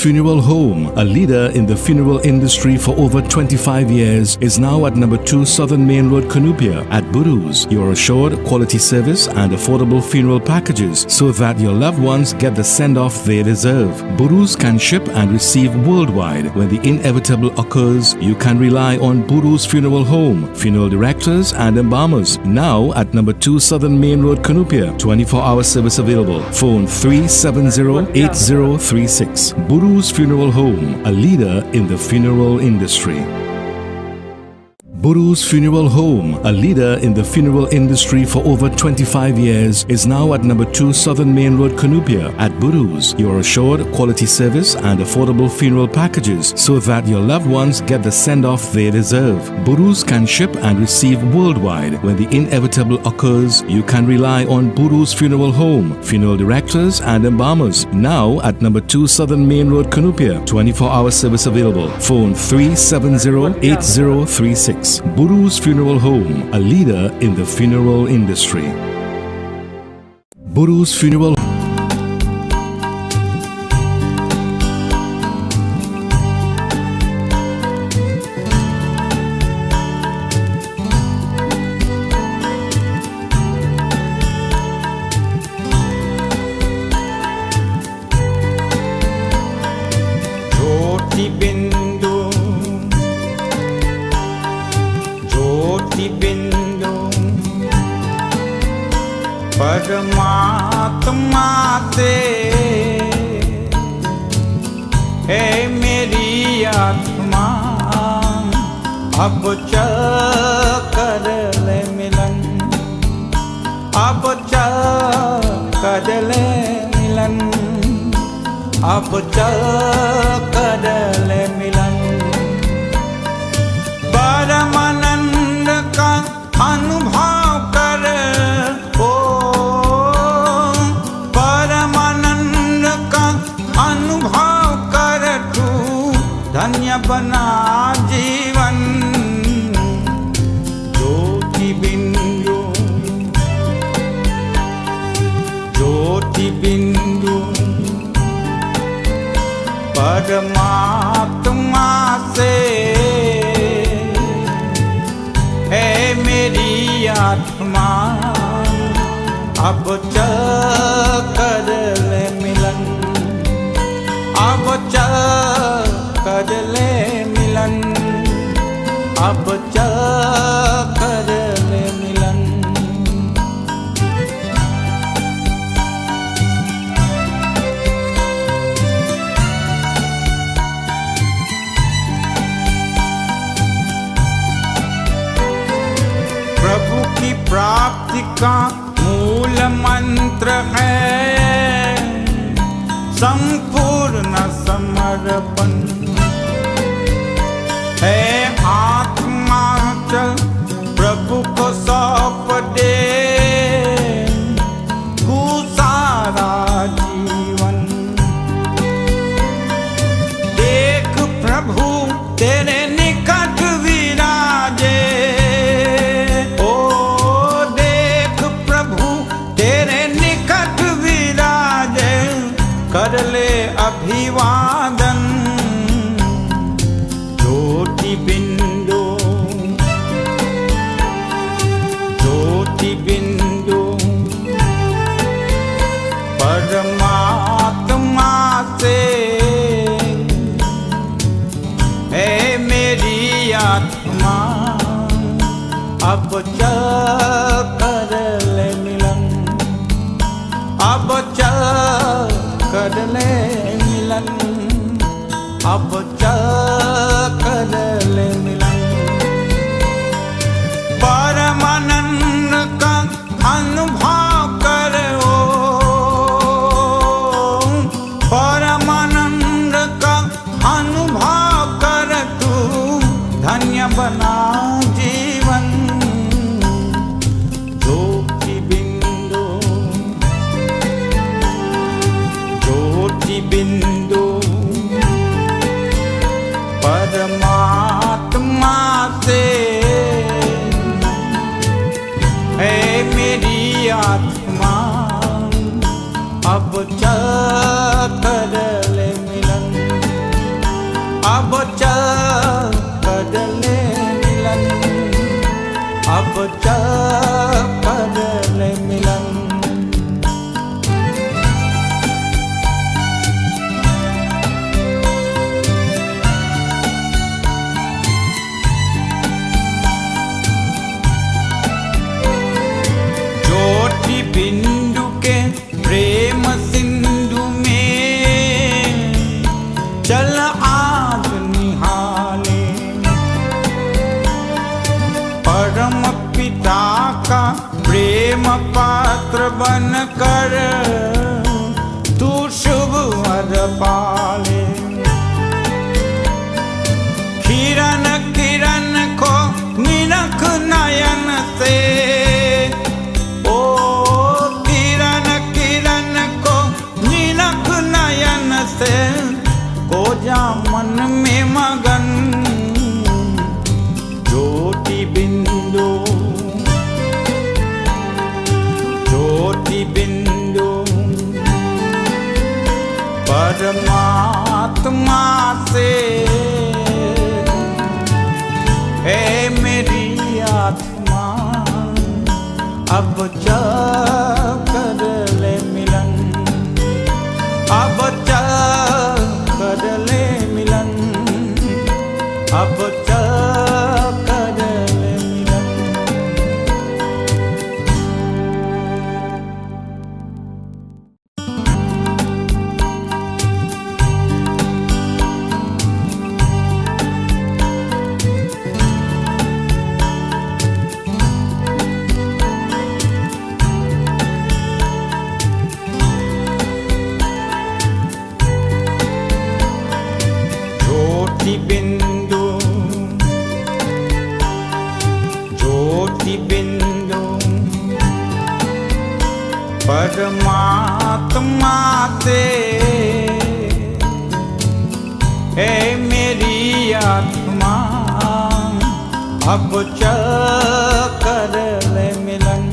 Funeral Home, a leader in the funeral industry for over 25 years, is now at number 2 Southern Main Road, Cunupia. At Boodoo's, you are assured quality service and affordable funeral packages so that your loved ones get the send-off they deserve. Boodoo's can ship and receive worldwide. When the inevitable occurs, you can rely on Boodoo's Funeral Home, funeral directors and embalmers. Now at number 2 Southern Main Road, Cunupia. 24-hour service available. Phone 370-8036. Boodoo's Funeral Home, a leader in the funeral industry. Boodoo's Funeral Home, a leader in the funeral industry for over 25 years, is now at number 2 Southern Main Road, Cunupia. At Boodoo's, you are assured quality service and affordable funeral packages so that your loved ones get the send-off they deserve. Boodoo's can ship and receive worldwide. When the inevitable occurs, you can rely on Boodoo's Funeral Home, funeral directors and embalmers. Now at number 2 Southern Main Road, Cunupia. 24-hour service available. Phone 370-8036. Boodoo's Funeral Home, a leader in the funeral industry. Boodoo's Funeral परमात्मा से है मेरी आत्मा, अब चल कर ले मिलन, अब चल कर ले मिलन, अब चल कर ले मिलन। परमानंद का अनुभव कर धन्य बना जीवन। ज्योति बिंदु, ज्योति बिंदु परमात्मा से है मेरी आत्मा, अब चल कर ले मिलन, अब चल कर ले मिलन, अब चल कर ले मिलन। प्रभु की प्राप्ति का मूल मंत्र है संपूर्ण समर्पण। है आत्मा चल प्रभु को सौंप दे तू सारा जीवन। देख प्रभु तेरे निकट विराजे, ओ देख प्रभु तेरे निकट विराजे, कर ले अभिवादन। ज्योति बिंदु, ज्योति बिंदु परमात्मा से है मेरी आत्मा, अब चल कर ले मिलन, अब चल कर ले मिलन, अब चल कर ले मिलन। परमानंद का अनुभव करो, परमानंद का अनुभव कर तू धन्य बना जीवन। ज्योति बिंदु, ज्योति बिंदु परमात्मा से है मेरी आत्मा, अब चल कर ले मिलन। पात्र बन कर तू शुभ वर पाले। किरण किरण को निरख नयन से, ओ किरण किरण को निरख नयन से, को जा मन में मगन। ज्योति बिंदु ज्योति बिंदु परमात्मा से, है मेरी आत्मा अब जा कर ले मिलन, अब जा कर ले मिलन, अब जा कर ले मिलन। ज्योति बिंदु ज्योति बिंदु परमात्मा से, है मेरी आत्मा अब चल कर ले मिलन,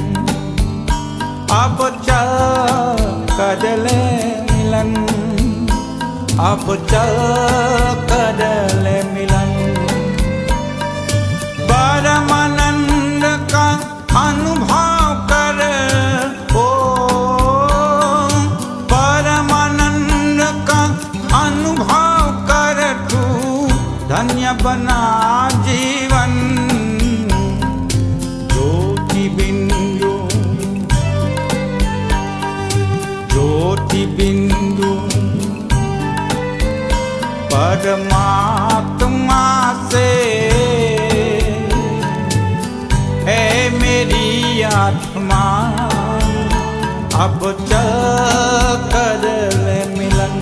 अब चल कर ले मिलन, अब चल कर ले मिलन। परमानंद का अनुभव कर, ओ परमानंद का अनुभव कर तू धन्य बना जीवन। ज्योति बिंदु ज्योति बिंदु परमात्मा से, है मेरी आत्मा अब चल कर ले मिलन,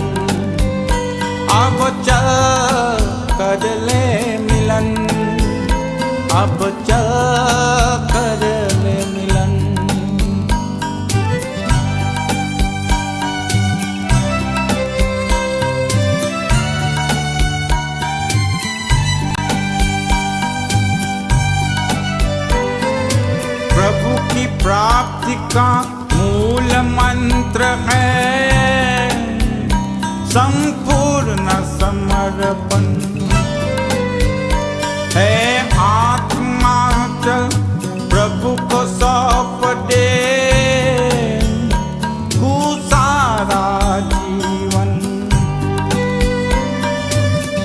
अब चल कर ले मिलन, अब चल कर ले मिलन। प्रभु की प्राप्ति का मूल मंत्र है संपूर्ण समर्पण, है आत्मा चल प्रभु को सौंप दे तू सारा जीवन।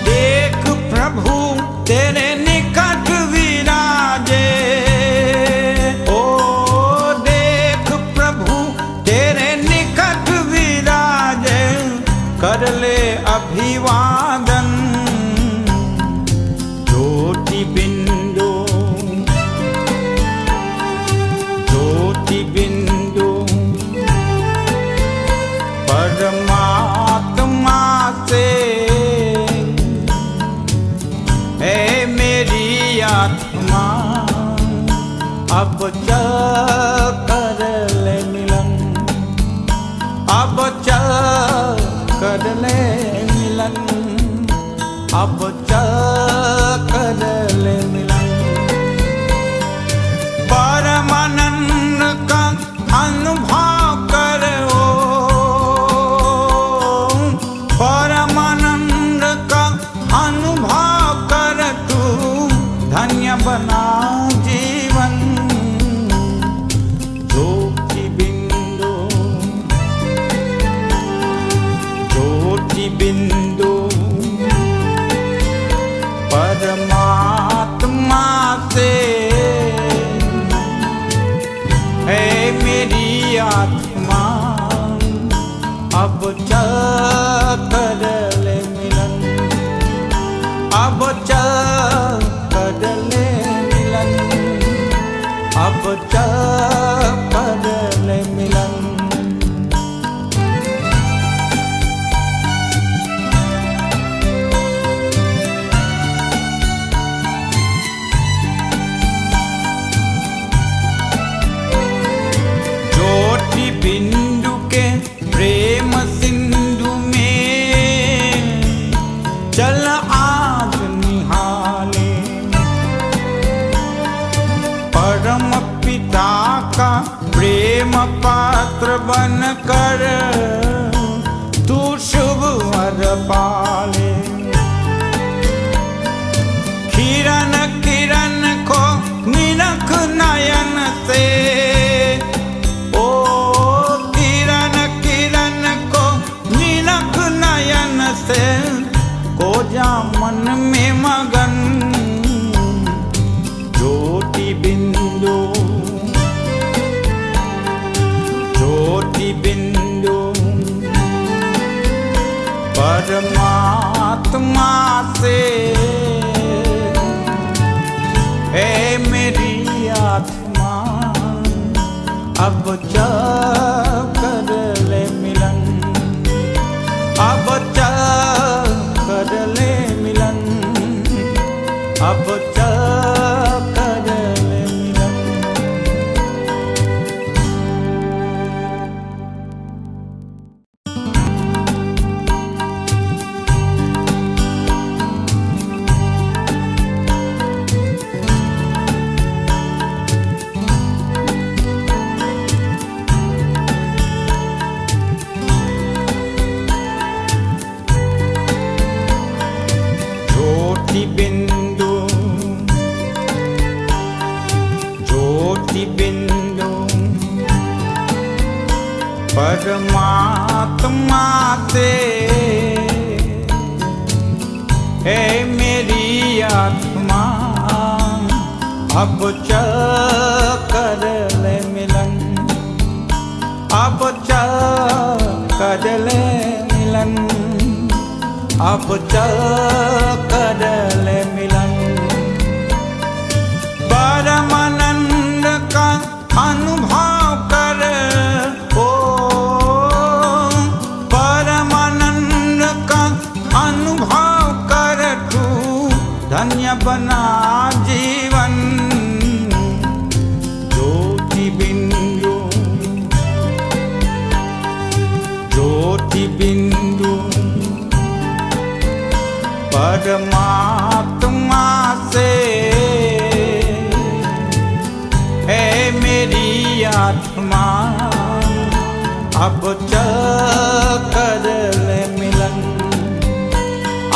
देख प्रभु तेरे निकट विराजे, कर ले अभिवादन। ज्योति बिंदु ज्योति बिंदु परमात्मा से, है मेरी आत्मा अब चल कर ले मिलन, अब चल कर ले मिलन, अब चल कर ले मिलन। परमानंद का अनुभव करो, परमानंद का अनुभव कर तू धन्य बना जीवन। ज्योति बिंदु ज्योति बिंदु परमात्मा से, है मेरी आत्मा अब चल कर ले मिलन, अब चल कर ले मिलन, अब चल कर पात्र बन कर तू शुभ वर पाले। किरण किरण को निरख नयन से, ओ किरण किरण को निरख नयन से, को जा मन में मगन। ज्योति बिंदु ज्योति बिंदु परमात्मा से, है मेरी आत्मा अब कर ले मिलन। अब कर ले मिलन। अब कर ले मिलन। ज्योति बिंदु ज्योति बिंदु परमात्मा से, है मेरी आत्मा अब कर ले मिलन। अब कर ले मिलन। अब कर ले मिलन। परमानंद का अनुभव कर, ओ परमानंद का अनुभव कर तू धन्य बना जीवन। ज्योति बिंदु ज्योति बिंदु परमात्मा से, है मेरी आत्मा अब कर ले मिलन।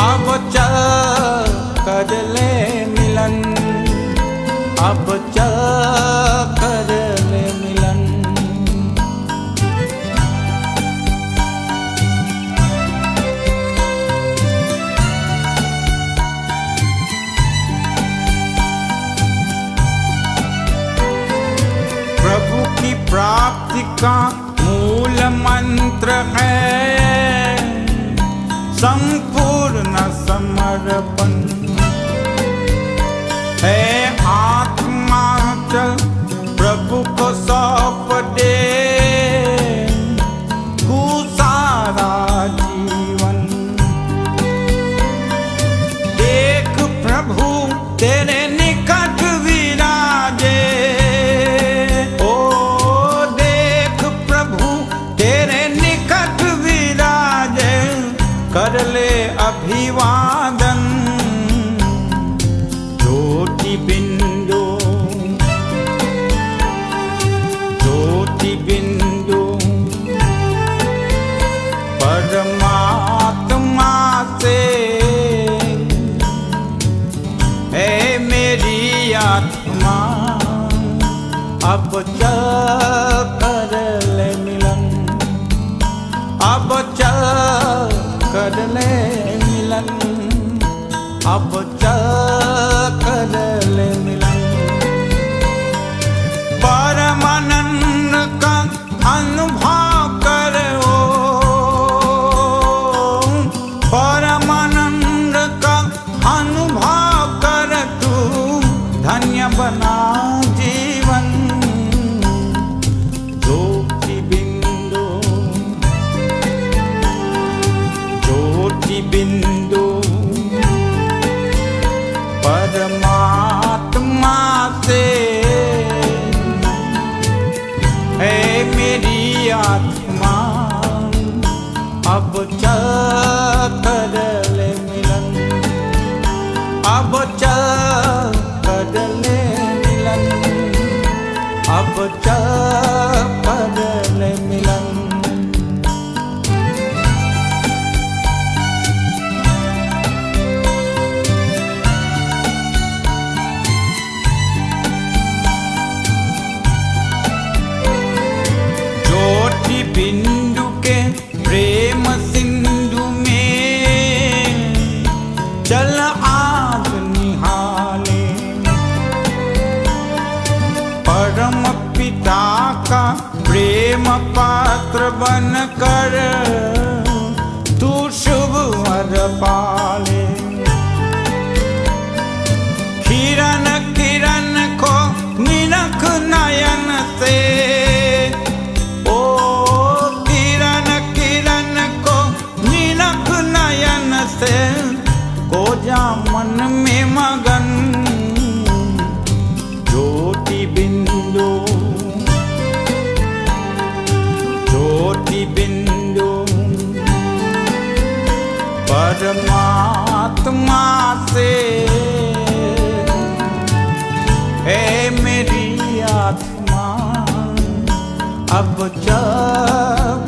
अब कर ले मिलन। अब कर ले मिलन। प्रभु की प्राप्ति का मूल मंत्र है संपूर्ण समर्पण। है आत्मा चल प्रभु को सौंप दे तू सारा जीवन। देख प्रभु तेरे निकट विराजे, ओ देख प्रभु तेरे निकट विराजे, कर ले अभिवादन। ज्योति बिंदु ज्योति बिंदु परमात्मा से, है मेरी आत्मा अब कर ले मिलन। अब कर ले मिलन। अब कर ले मिलन। परमानंद का अनुभव करो। परमानंद का अनुभव कर तू धन्य बना जीवन। ज्योति बिंदु ज्योति बिंदु परमात्मा से, है मेरी आत्मा अब कर ले मिलन। अब कर ले मिलन। अब कर ले मिलन। पात्र बन कर तू शुभ वर पाले। किरण किरण को निरख नयन से, ओ किरण किरण को निरख नयन से, को जा मन में मगन ज्योति बिंदु, ज्योति बिंदु परमात्मा से। है मेरी आत्मा अब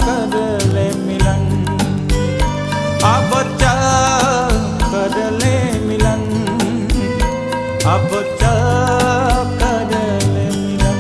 कर ले मिलन, अब कर ले मिलन, अब कर ले मिलन।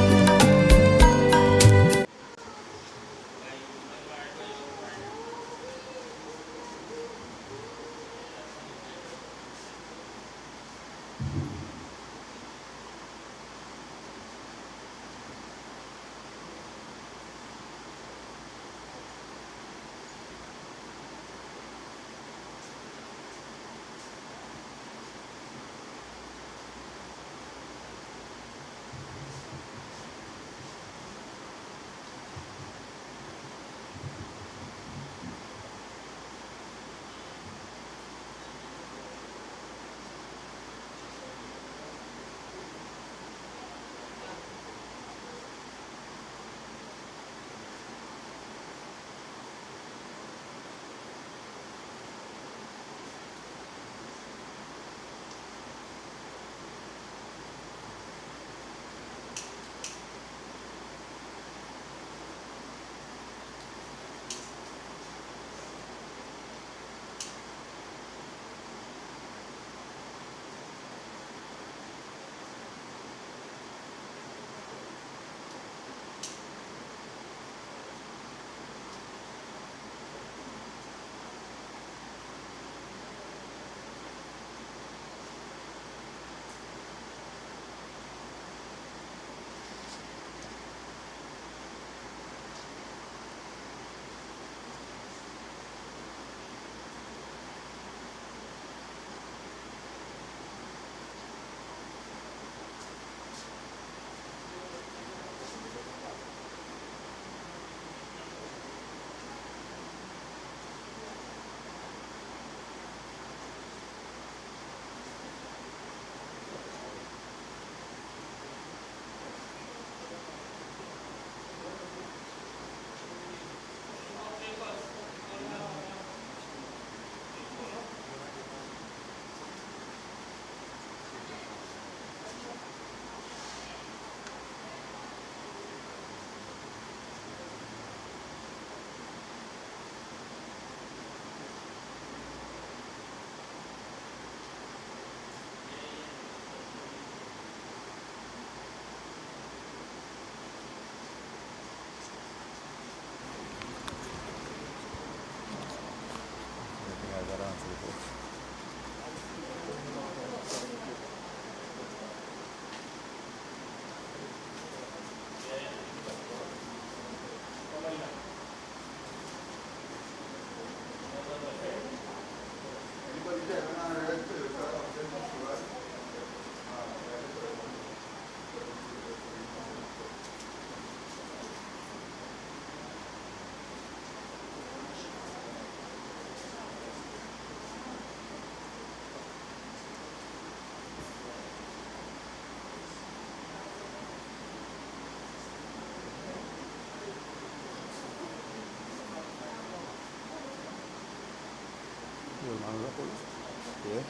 Yeah.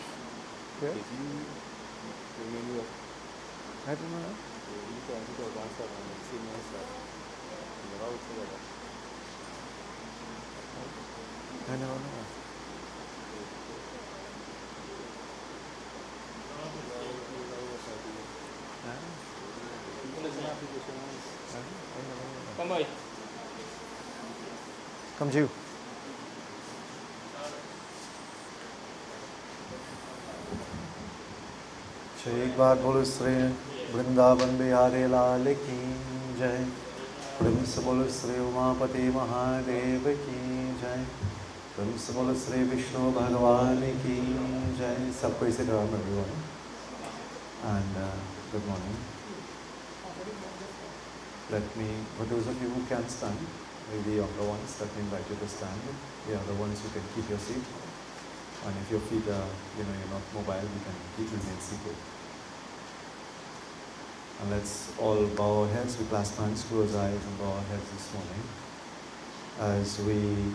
Yeah. If you remember, I don't know. you can go downstairs and see me outside. You're all together. I don't know. Come ơi. Come you. एक बार बोलो श्री वृंदावन बिहारी लाल की जय। प्रेम से बोलो श्री उमापति महादेव की जय। प्रेम से बोलो श्री विष्णु भगवान की जय। सबको इसे Ram everyone and good morning. Let me, for those of you who can stand, maybe the younger ones, let me invite you to stand. The other ones, you can keep your seat. And if your feet are, you're not mobile, you can remain seated. And let's all bow our heads, we clasp hands, close eyes and bow our heads this morning as we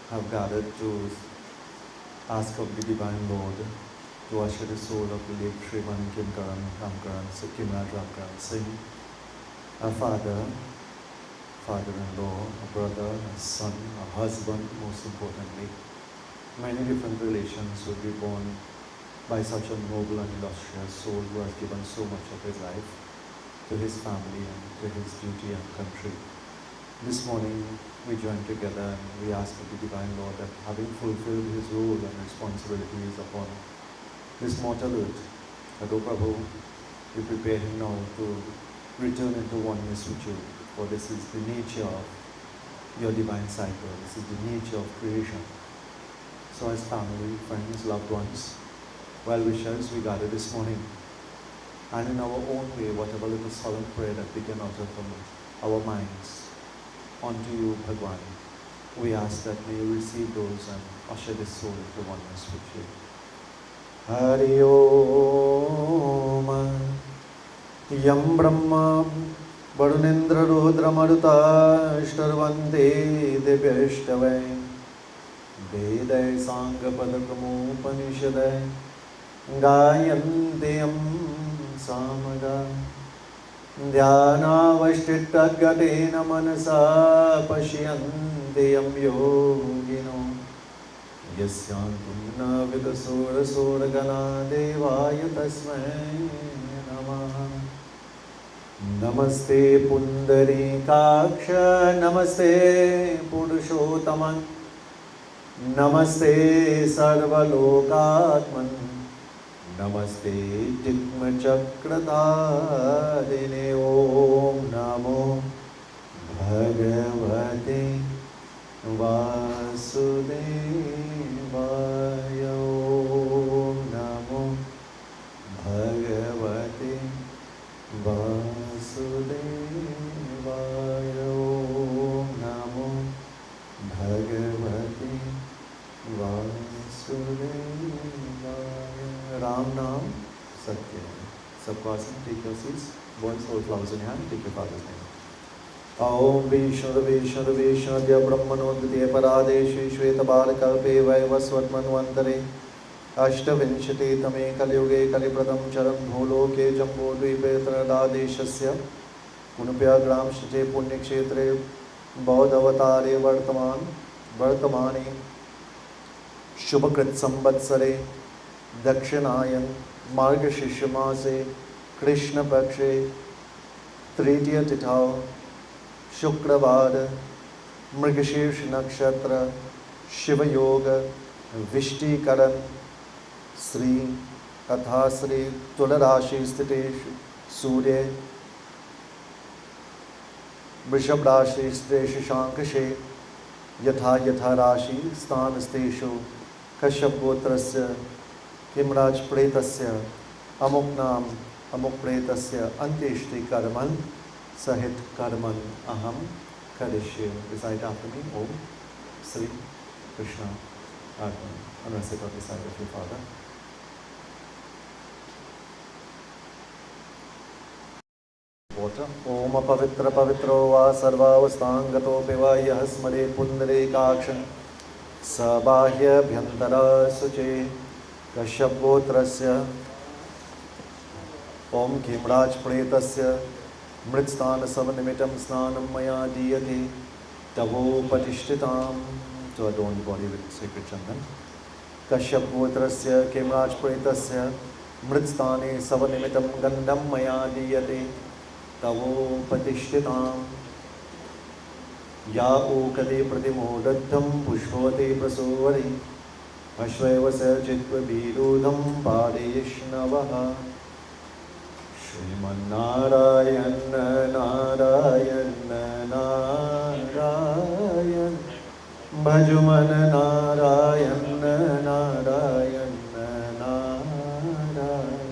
have gathered to ask of the Divine Lord to usher the soul of the late Shriman Khemraj Ramkaran Singh, our father, father-in-law, a brother, a son, a husband, most importantly. Many different relations would be born by such a noble and illustrious soul who has given so much of his life to his family and to his duty and country. This morning we join together and we ask of the Divine Lord that having fulfilled his role and responsibilities upon this mortal earth, that, O Prabhu, we prepare him now to return into oneness with you, for this is the nature of your divine cycle, this is the nature of creation. So as family, friends, loved ones, well-wishers, we gather this morning, and in our own way, whatever little solemn prayer that we can utter from our minds unto you, Bhagwan, we ask that you receive those and usher this soul into oneness with you. Hari Om Yam Brahma Varunendra Rudra Maruta Shtarvante Divyashtavai Vedai Sangha Padakamo Upanishadai Gayanteyam Samaga Dhyanavashtittatgatena Manasa Pashyanteyam Yogino Yasyantum na vidasura sura gana devaya tasmai namaha. Namaste Pundari Kaksha, Namaste Purushottaman, Namaste Sarvalokatman, Namaste Jigma Chakradharine. Om Namo Bhagavate Vasudevaya. Om Namo Bhagavate Vasudevaya. Om Namo Bhagavate Vasudevaya. Ram Naam Satya. Subclassing, take your seats. Boys, hold flowers in your hand. Take your father's name. Om Vishnu Vishnu Vishnu Dya Brahmanodvitiya Paradeshi Shveta Balakalpe Vaivasvatmanvantare Ashtavinshati Tame Kalyuge Kalipradam Charam Bholoke Jambo Dvipe Tradadeshasya Cunupia Gram Shite Punyakshetre Baudhavatare Vartamani Shubhakrit Sambatsare Dakshinayan Margashishya Krishna Pakshe Tritiya Tithau Shukravada, Mrigashirsh Nakshatra, Shiva Yoga, Vishti Karan, Sri, Atha Sri, Tularashi Stitesh, Surya, Vrishab Rashi Stitesh Shankashe, Yatha Yatha Rashi, Stan Steshu, Kashyap Gotrasya, Khemraj Pretasya, Amuknam, Amuk Pretasya, Anteshti Karman, Sahit Karman Aham Karishya. Recite after me. Om Sri Krishna Arpan. And recite on the side of your father. Water. Om Apavitra Pavitro Va Sarvavasthangato Piva Yahasmade Pundare Kakshan Sabahya Bhyantara Suche Kashyap Gotrasya Om Khemraj Pretasya Mritsthana Savanimitam Snanam Maya Diyate Tavo Patishtitam, to adorn the body with sacred chandan. Kashyap Gotrasya Khemraj Pretasya Mritsthane Savanimitam Gandham Maya Diyate Tavo Patishtitam. Ya Okade Pratimodaddham Pushpavate Prasovari Ashvayavasa Chitva Bhirudham Padeshnavaha Sriman Narayan Narayan Bhajuman Narayan Narayan Narayan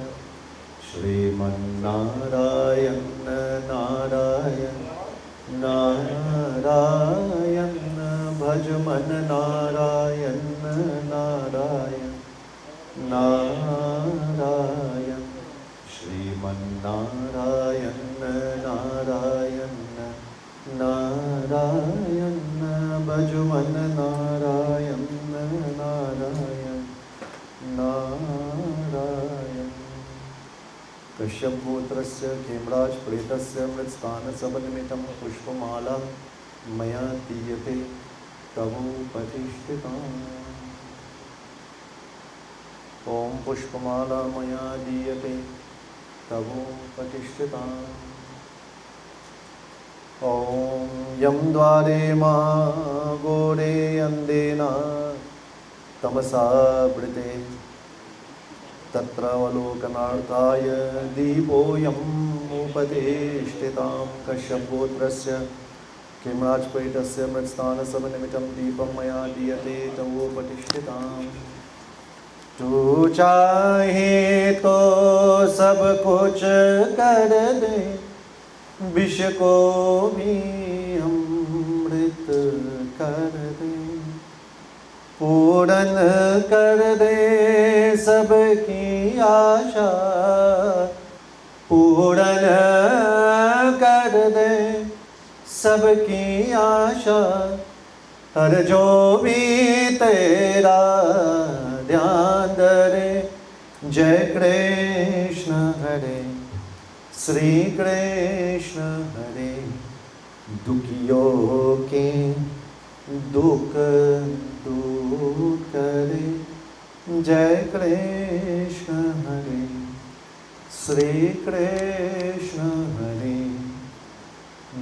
Sriman Narayan Narayan Narayan Bhajuman Narayan Narayan Narayan Sriman Narayan Narayan Narayan Bhajuman Narayan Narayan Narayan Kashyapputrasya Khemraj Pretasya Mritstana Sabanimitam Pushpamala Maya Diyate Tavu Patishthitam Om Pushpamala Maya Diyate Tavu Patishthitam Om Yam Dware Ma Gore Andena Tamasa Brite Tatra Valokanarthaya Deepo Yam Upadeshtitam Kashyapputrasya Khemraj Pretasya Mritstana Sabanimitam Deepam Maya Diyate Tavu Patishthitam तू चाहे तो सब कुछ कर दे विष को भी अमृत कर दे पूर्ण कर दे सबकी आशा पूर्ण कर दे सबकी आशा हर जो भी तेरा ध्यान धरे जय कृष्ण हरे श्री कृष्ण हरे दुखियों के दुख दूर करे जय कृष्ण हरे श्री कृष्ण हरे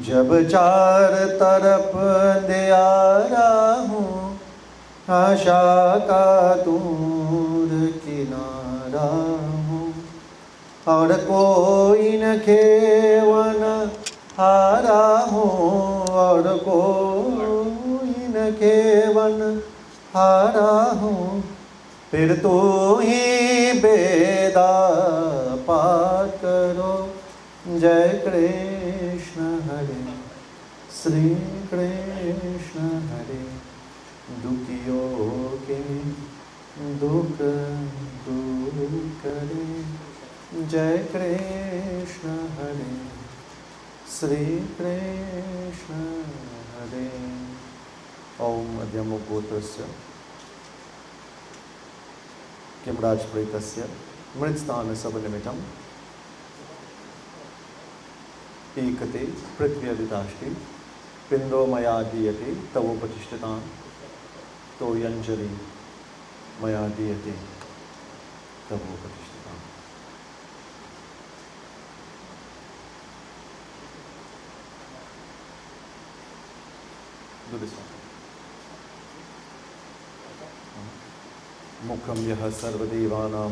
जब चार तरफ अंधियारा हूँ आशा का दूर किनारा हूँ और कोई न खेवन हारा हूँ और कोई न खेवन हारा हूँ फिर तू ही बेदा पार करो जय कृष्ण हरे श्री कृष्ण हरे दुखियों के दुख दूर करे जय कृष्ण हरे श्री कृष्ण हरे ओम मध्यमोत्तरस्य खेमराज प्रेतस्य मृत्स्थान सबनिमितम् एकते पृथ्व्यदिताष्टि पिंडो मया दीयते तवोपतिष्ठितां तो यंजलि मया दीयते तवोपतिष्ठितां Do this one. मुखम यह सर्वदेवानां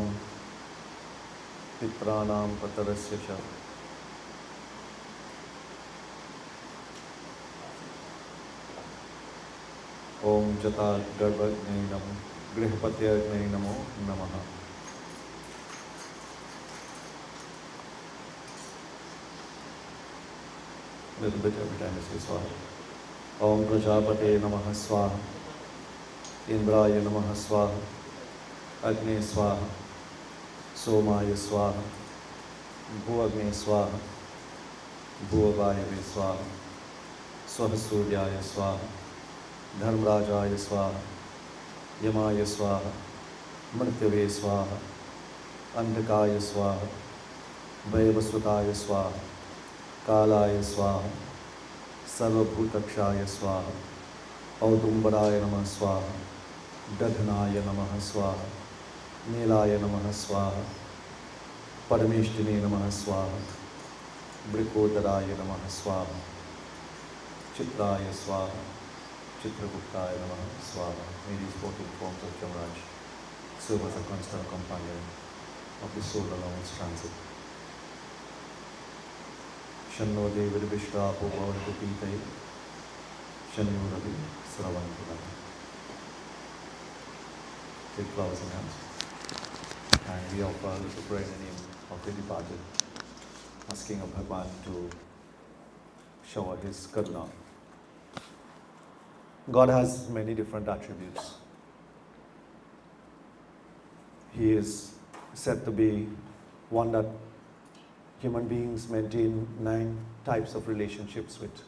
पित्राणां पतरस्य च ओम जता गर्भग्ने नमो गृहपत्यग्ने नमो नमः little bit every time I say swaha. Om Prajapate Namaha Swaha, Indraya Namaha Swaha, Agni Swaha, Somaya Swaha, Bhuagni Swaha, Bhuavayave Swaha, Swahasuryaya Swaha, Dharmrajaya Swaha, Yamaya Swaha, Mrityave Swaha, Andhakaya Swaha, Vaivasvataya Swaha, Kalaya Swaha, Sarvabhutakshaya Swaha, Audumbaraya Namah Swaha, Dadhanaya Namah Swaha, Nilaya Namah Swaha, Parameshtini Namah Swaha, Brikodaraya Namah Swaha, Chitraya Swaha, Chitraguptaya Namah Swaha. May these 14 forms of Khemraj serve as a constant companion of the soul along its transit. Shanno Devi Vishta Pova Kupite Shannu Ravi Sravan Pudana. Take flowers in hands. And we offer the prayer in the name of the departed, asking of Bhagwan to shower his karuna. God has many different attributes. He is said to be one that human beings maintain 9 types of relationships with,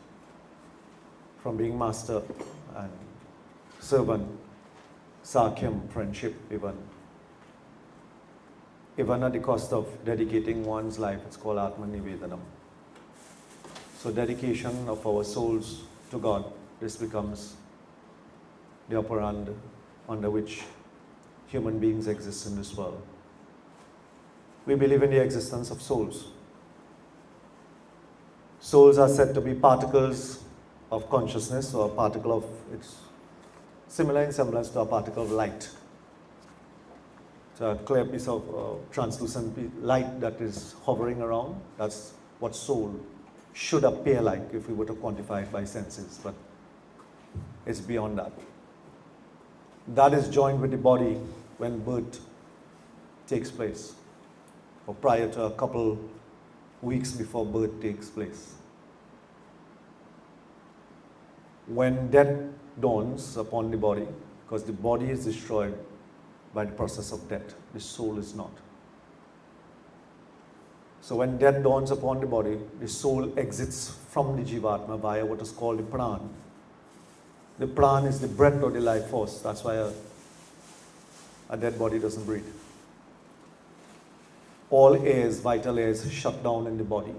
from being master and servant, sakyam, friendship, even at the cost of dedicating one's life. It's called Atman Nivedanam. So dedication of our souls to God, this becomes the operand under which human beings exist in this world. We believe in the existence of souls. Souls are said to be particles of consciousness, or a particle of, it's similar in semblance to a particle of light. It's a clear piece of translucent light that is hovering around. That's what soul should appear like if we were to quantify it by senses, but it's beyond that. That is joined with the body when birth takes place, or prior to a couple weeks before birth takes place. When death dawns upon the body, because the body is destroyed by the process of death, the soul is not. So when death dawns upon the body, the soul exits from the Jivatma via what is called the Pran. The Pran is the breath or the life force. That's why a dead body doesn't breathe. All airs, vital airs, shut down in the body.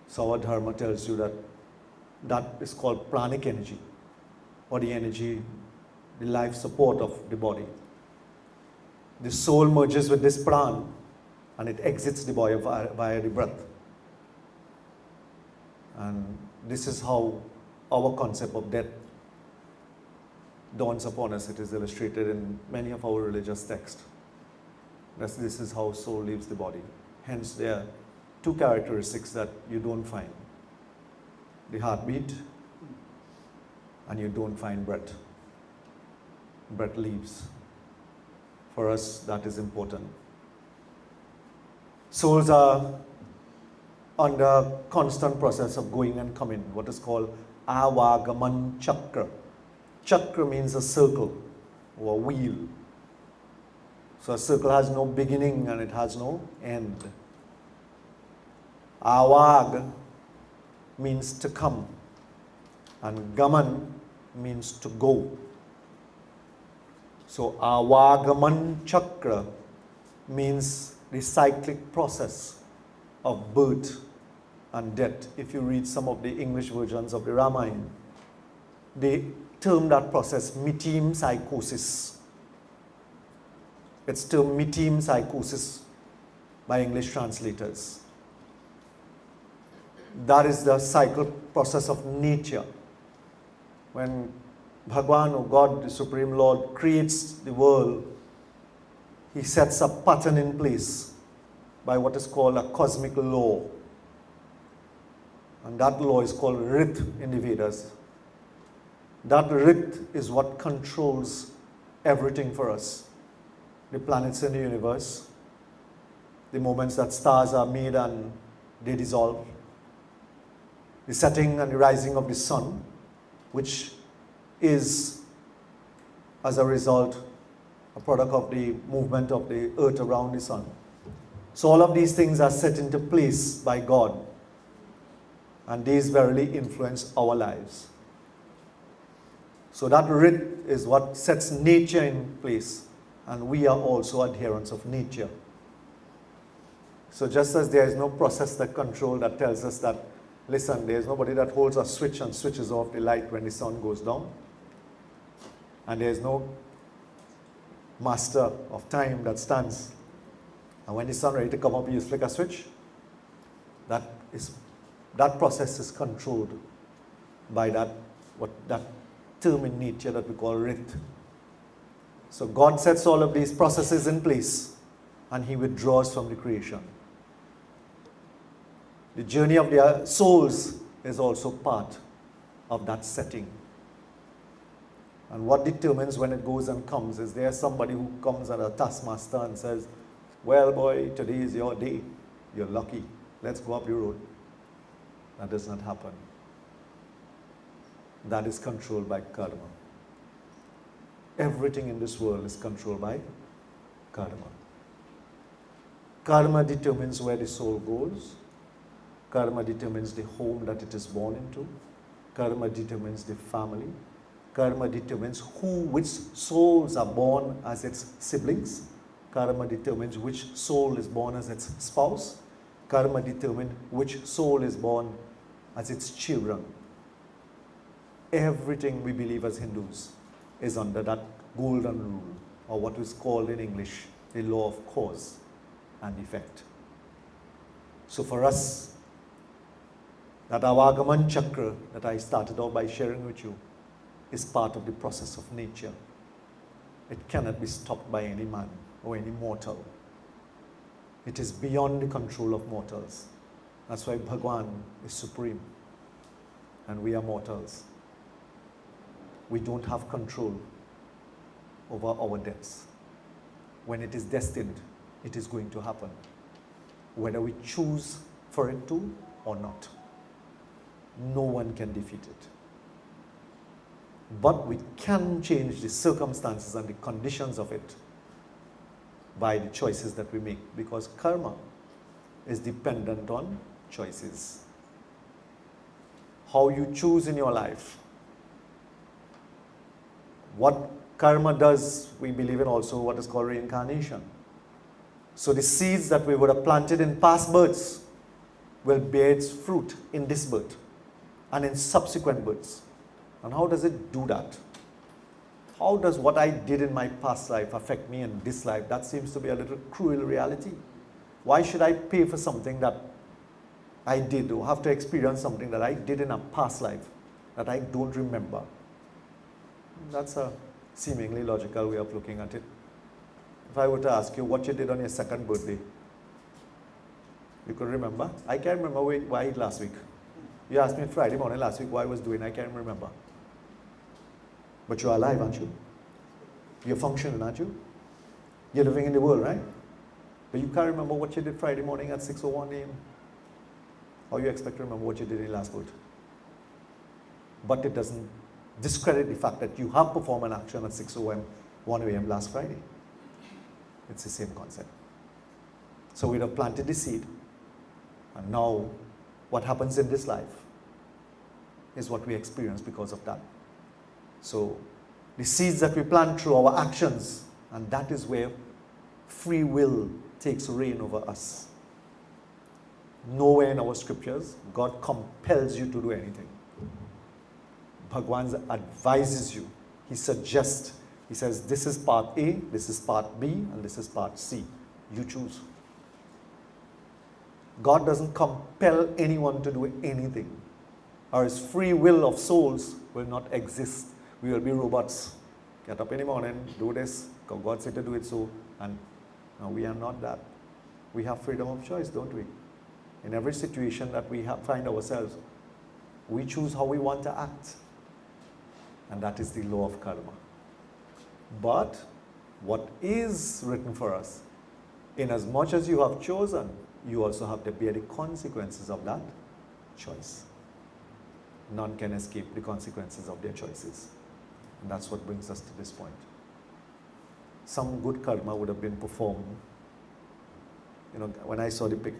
So our dharma tells you that that is called pranic energy, or the energy, the life support of the body. The soul merges with this pran and it exits the body via the breath. And this is how our concept of death dawns upon us. It is illustrated in many of our religious texts. This is how soul leaves the body. Hence, there are 2 characteristics that you don't find: the heartbeat, and you don't find breath. Breath leaves. For us, that is important. Souls are under constant process of going and coming, what is called avagaman chakra. Chakra means a circle or a wheel. So a circle has no beginning and it has no end. Avag means to come, and gaman means to go. So avagaman chakra means the cyclic process of birth and death. If you read some of the English versions of the Ramayana, they term that process mitim psychosis. It's termed mitim psychosis by English translators. That is the cycle process of nature. When Bhagwan, or God, the Supreme Lord, creates the world, he sets a pattern in place by what is called a cosmic law. And that law is called Rit in the Vedas. That Rit is what controls everything for us. The planets in the universe, the moments that stars are made and they dissolve, the setting and the rising of the sun, which is, as a result, a product of the movement of the earth around the sun. So all of these things are set into place by God, and these verily influence our lives. So that Rit is what sets nature in place, and we are also adherents of nature. So just as there is no process that that tells us that, listen, there is nobody that holds a switch and switches off the light when the sun goes down, and there is no master of time that stands, and when the sun ready to come up, you just flick a switch. That process is controlled by that term in nature that we call Rit. So God sets all of these processes in place, and he withdraws from the creation. The journey of their souls is also part of that setting. And what determines when it goes and comes is there somebody who comes at a taskmaster and says, well boy, today is your day. You're lucky. Let's go up your road. That does not happen. That is controlled by karma. Everything in this world is controlled by karma. Karma determines where the soul goes. Karma determines the home that it is born into. Karma determines the family. Karma determines which souls are born as its siblings. Karma determines which soul is born as its spouse. Karma determines which soul is born as its children. Everything we believe as Hindus is under that golden rule, or what is called in English the law of cause and effect. So for us, that Avagaman Chakra that I started off by sharing with you is part of the process of nature. It cannot be stopped by any man or any mortal. It is beyond the control of mortals. That's why Bhagwan is supreme and we are mortals. We don't have control over our deaths. When it is destined, it is going to happen, whether we choose for it to or not. No one can defeat it. But we can change the circumstances and the conditions of it by the choices that we make, because karma is dependent on choices. How you choose in your life. What karma does, we believe in also what is called reincarnation. So the seeds that we would have planted in past births will bear its fruit in this birth and in subsequent births. And how does it do that? How does what I did in my past life affect me in this life? That seems to be a little cruel reality. Why should I pay for something that I did, or have to experience something that I did in a past life that I don't remember? That's a seemingly logical way of looking at it. If I were to ask you what you did on your second birthday, you could remember? I can't remember why I ate last week. You asked me Friday morning last week what I was doing, I can't remember. But you're alive, aren't you? You're functioning, aren't you? You're living in the world, right? But you can't remember what you did Friday morning at 6:01 a.m. How you expect to remember what you did in your last birth? But it doesn't discredit the fact that you have performed an action at 6:01 a.m. last Friday. It's the same concept. So we'd have planted the seed, and now what happens in this life is what we experience because of that. So the seeds that we plant through our actions, and that is where free will takes reign over us. Nowhere in our scriptures God compels you to do anything. Bhagwan advises you. He suggests. He says, this is part A, this is part B, and this is part C. You choose. God doesn't compel anyone to do anything. Or his free will of souls will not exist. We will be robots. Get up in the morning, do this, because God said to do it so. And no, we are not that. We have freedom of choice, don't we? In every situation that we find ourselves, we choose how we want to act. And that is the law of karma. But what is written for us, in as much as you have chosen, you also have to bear the consequences of that choice. None can escape the consequences of their choices. And that's what brings us to this point. Some good karma would have been performed. You know, when I saw the pic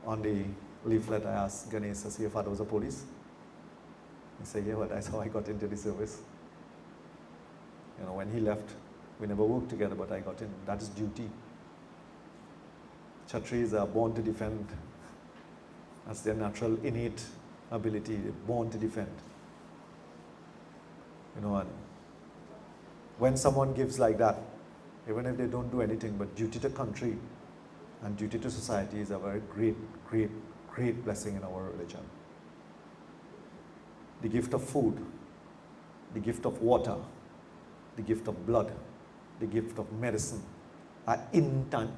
on the leaflet, I asked Ganesh, I see your father was a police. He said, yeah, well, that's how I got into the service. You know, when he left, we never worked together, but I got in. That is duty. Kshatris are born to defend. That's their natural, innate ability. They're born to defend. You know, and when someone gives like that, even if they don't do anything, but duty to country and duty to society is a very great, great, great blessing in our religion. The gift of food, the gift of water, the gift of blood, the gift of medicine are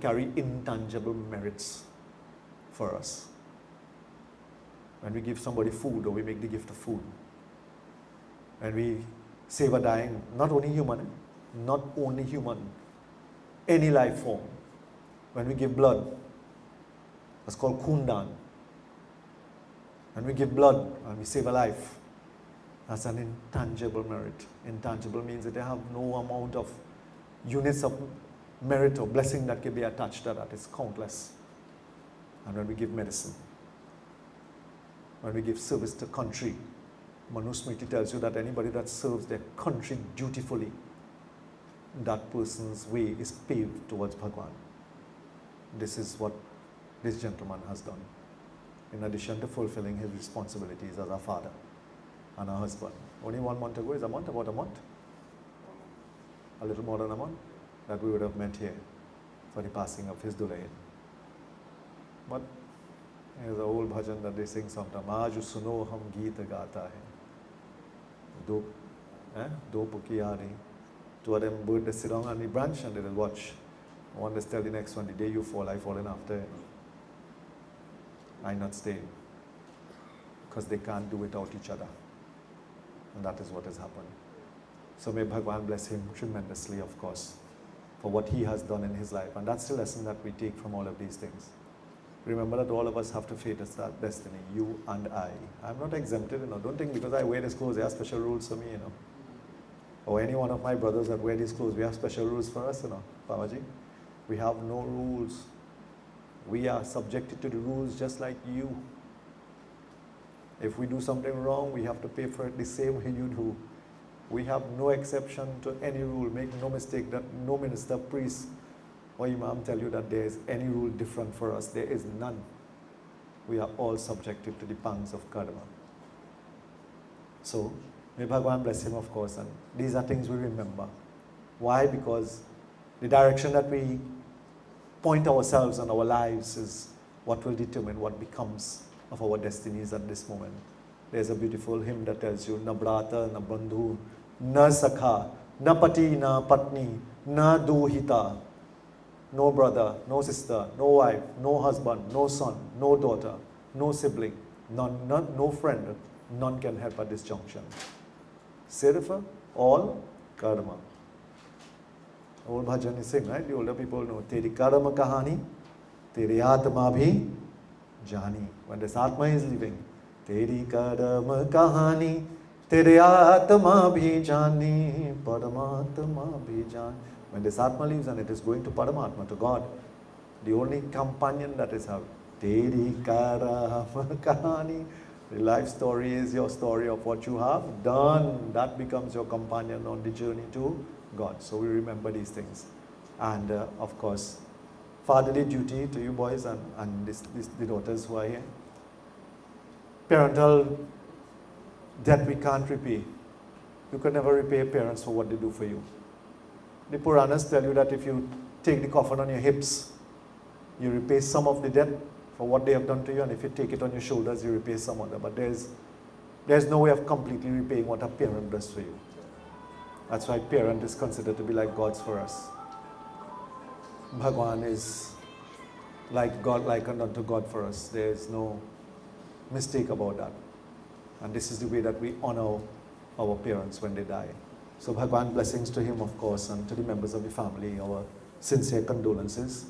carry intangible merits for us. when we give somebody food or we make the gift of food, when we save a dying, not only human, any life form, when we give blood, that's called kundan. When we give blood and we save a life, that's an intangible merit. Intangible means that they have no amount of units of merit or blessing that can be attached to that. It's countless. And when we give medicine, when we give service to country, Manusmriti tells you that anybody that serves their country dutifully, that person's way is paved towards Bhagwan. This is what this gentleman has done, in addition to fulfilling his responsibilities as a father and a husband. Only 1 month ago, is a month, about a month, a little more than a month, that we would have met here for the passing of his Dulahin. But there's an old bhajan that they sing sometimes, Aaj suno hum geet gata hai. Do pukiyari. Two of them bird, they sit down on the branch and they will watch. One is tell the next one, the day you fall, I fall in after. I not stay. Because they can't do without each other. And that is what has happened. So may Bhagwan bless him tremendously, of course, for what he has done in his life. And that's the lesson that we take from all of these things. Remember that all of us have to face that destiny, you and I. I'm not exempted, Don't think because I wear these clothes, there are special rules for me, Or any one of my brothers that wear these clothes, we have special rules for us, Babaji. We have no rules. We are subjected to the rules just like you. If we do something wrong, we have to pay for it the same way you do. We have no exception to any rule. Make no mistake that no minister, priest, or imam tell you that there is any rule different for us. There is none. We are all subjected to the pangs of karma. So, may Bhagwan bless him, of course, and these are things we remember. Why? Because the direction that we point ourselves and our lives is what will determine what becomes of our destinies at this moment. There's a beautiful hymn that tells you, Na brata, na bandhu, na sakha, na pati, na patni, na duhita. No brother, no sister, no wife, no husband, no son, no daughter, no sibling, no friend. None can help at this junction. Sirfa, all karma. Old bhajan is saying, right? The older people know, Teri karma kahani, Teri atma bhi jani. When this atma is living, Teri karma kahani, Teri atma bhi jani, Paramatma bhi jani. When this atma leaves and it is going to Paramatma, to God, the only companion that is out, Teri karma kahani. The life story is your story of what you have done. That becomes your companion on the journey to God. So we remember these things. And of course, fatherly duty to you boys and the daughters who are here. Parental debt we can't repay. You can never repay parents for what they do for you. The Puranas tell you that if you take the coffin on your hips, you repay some of the debt for what they have done to you, and if you take it on your shoulders, you repay some other. But there's no way of completely repaying what a parent does for you. That's why parent is considered to be like gods for us. Bhagwan is like God, likened unto God for us. There is no mistake about that. And this is the way that we honor our parents when they die. So Bhagwan blessings to him, of course, and to the members of the family, our sincere condolences.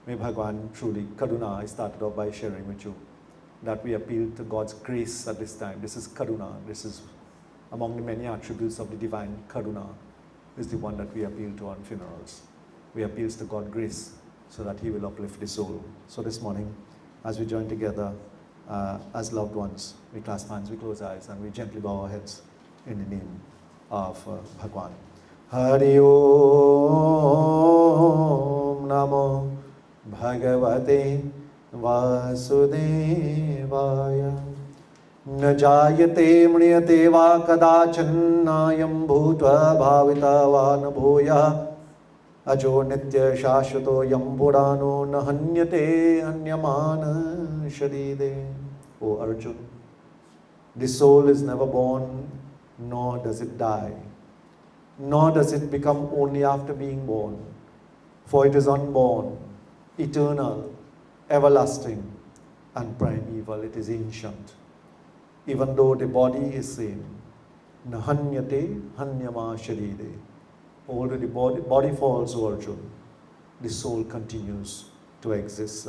May Bhagwan truly, Karuna, I started off by sharing with you, that we appeal to God's grace at this time. This is Karuna. This is among the many attributes of the divine Karuna, is the one that we appeal to on funerals. We appeal to God's grace so that he will uplift the soul. So this morning, as we join together as loved ones, we clasp hands, we close eyes, and we gently bow our heads in the name of Bhagwan. Hari Om Namo Bhagavate Vasudevaya. न जायते म्रियते वा कदाचिन्नायं भूत्वा भाविता वा न भूयात् अजो नित्य शाश्वतो यं पुराणो न हन्यते हन्यमान शरीरे. O Arjun, the soul is never born, nor does it die, nor does it become only after being born, for it is unborn, eternal, everlasting, and primeval. It is ancient. even though the body is same. Nahanyate hanyama sharire. Although the body falls, O Arjun, the soul continues to exist.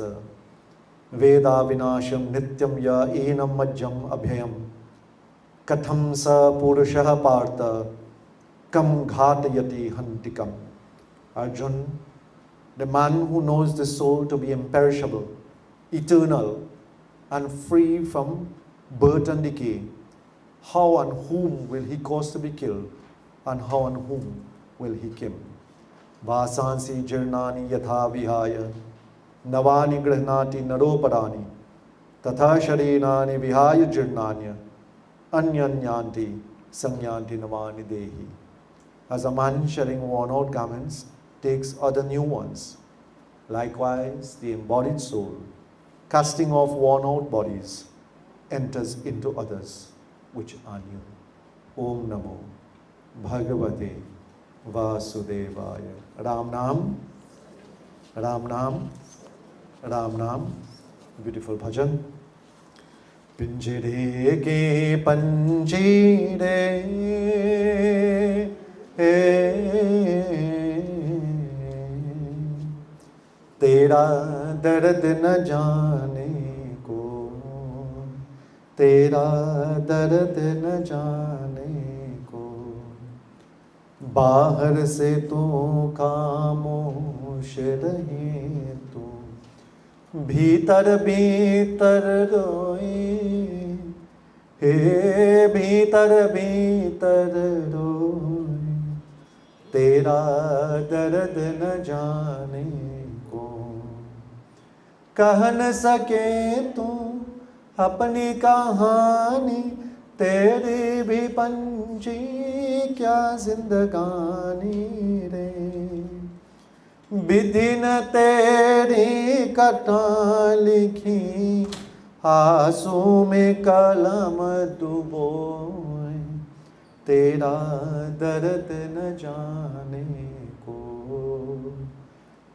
Veda vinasham nityam ya enam majjam abhyayam katham sa purushah partha kam ghatayati hantikam. Arjun, the man who knows the soul to be imperishable, eternal, and free from birth and decay, how and whom will he cause to be killed, and how and whom will he kill? Vasansi jirnani yatha vihaya navani grihnati naroparani tatha sharinani vihaya jirnanya anyanyanti samyanti navani dehi. As a man shedding worn out garments takes other new ones, likewise the embodied soul, casting off worn out bodies, enters into others which are new. Om Namo Bhagavate Vasudevaya. Ram Nam, Ram Nam, Ram Nam. Beautiful bhajan. Pinjire ke panjire tera dard न जाने को, तेरा दर्द न जाने को, बाहर से तू खामोश रहे तू, भीतर भीतर रोए, हे भीतर भीतर रोए, तेरा दर्द न जाने को। कह न सके तू अपनी कहानी, तेरी भी पंजी क्या जिंदगानी रे, विधि न तेरी कटा लिखी, आंसू में कलम डुबोए, तेरा दर्द न जाने को,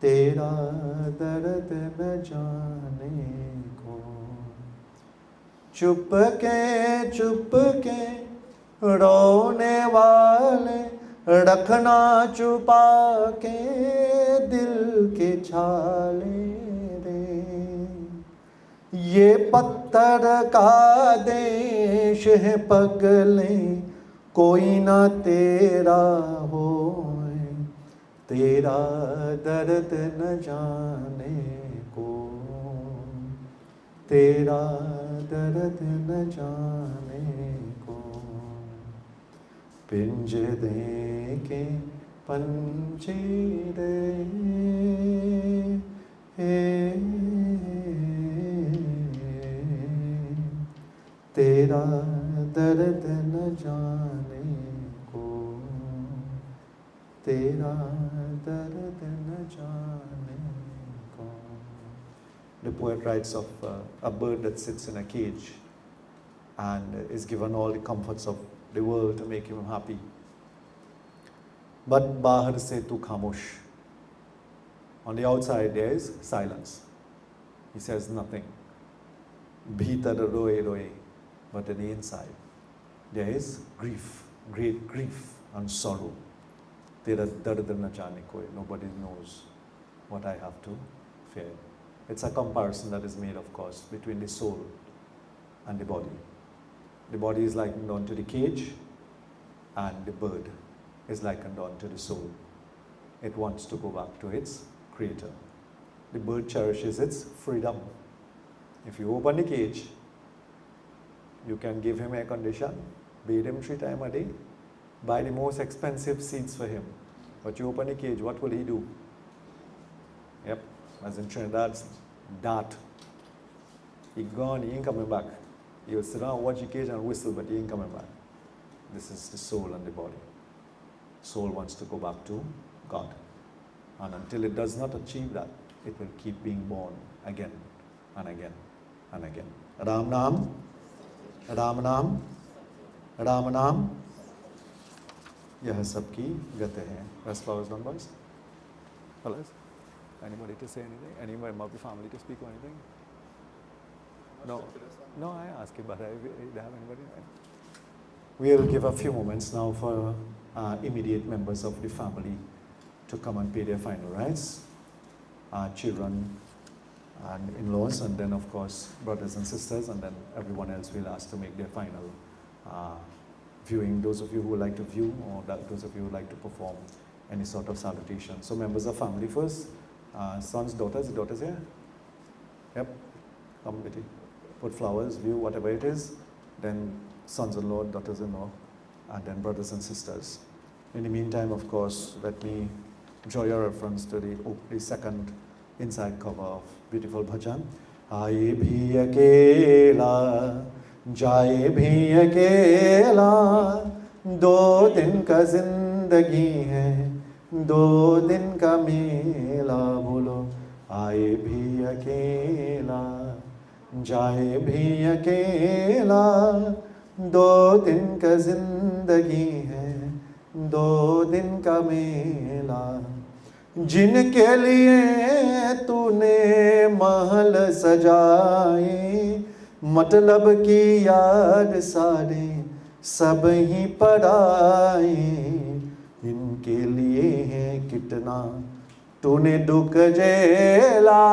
तेरा दर्द न जाने को। चुप के रोने वाले, रखना छुपा के दिल के छाले रे, ये पत्थर का देश है पगले, कोई ना तेरा होए, तेरा दर्द न जाने को, तेरा दर्द न जाने को। पिंजरे के पंजीरे तेरा दर्द न जाने को, तेरा दर्द न जाने को. The poet writes of a bird that sits in a cage and is given all the comforts of the world to make him happy. But bahar se tu khamosh. On the outside there is silence. He says nothing. Bhitar roe roe. But on the inside there is grief, great grief and sorrow. Tera dard na jaane koi. Nobody knows what I have to fear. It's a comparison that is made, of course, between the soul and the body. The body is likened onto the cage, and the bird is likened onto the soul. It wants to go back to its creator. The bird cherishes its freedom. If you open the cage, you can give him air condition, bathe him 3 times a day, buy the most expensive seeds for him. But you open the cage, what will he do? Yep, as in Trinidad's dart. He gone, he ain't coming back. He will sit down, watch the cage and whistle, but he ain't coming back. This is the soul and the body. Soul wants to go back to God. And until it does not achieve that, it will keep being born again and again and again. Ram Nam, Ram Nam, Ram Nam. यह सबकी गते हैं. Rest flowers numbers. Fellas, anybody to say anything? Anybody, Mapi family to speak or anything? No, no, I asked him, but I have anybody. We'll give a few moments now for immediate members of the family to come and pay their final rites. Children and in-laws, and then of course brothers and sisters, and then everyone else will ask to make their final viewing. Those of you who would like to view, or those of you who would like to perform any sort of salutation. So members of family first, sons, daughters. The daughters here? Yep, come with it. Put flowers, view, whatever it is. Then sons-in-law, daughters-in-law, and then brothers and sisters. In the meantime, of course, let me draw your reference to the second inside cover of beautiful bhajan. Aaye bhi akela, jaye bhi akela, do din ka zindagi hai, do din ka mela bolo. Aaye bhi akela, jaye bhi akela, do din ka zindagi hai, do din ka mela. जिनके लिए तूने महल सजाए, मतलब की याद सारे सब ही पराए, इनके लिए है कितना तूने दुख झेला,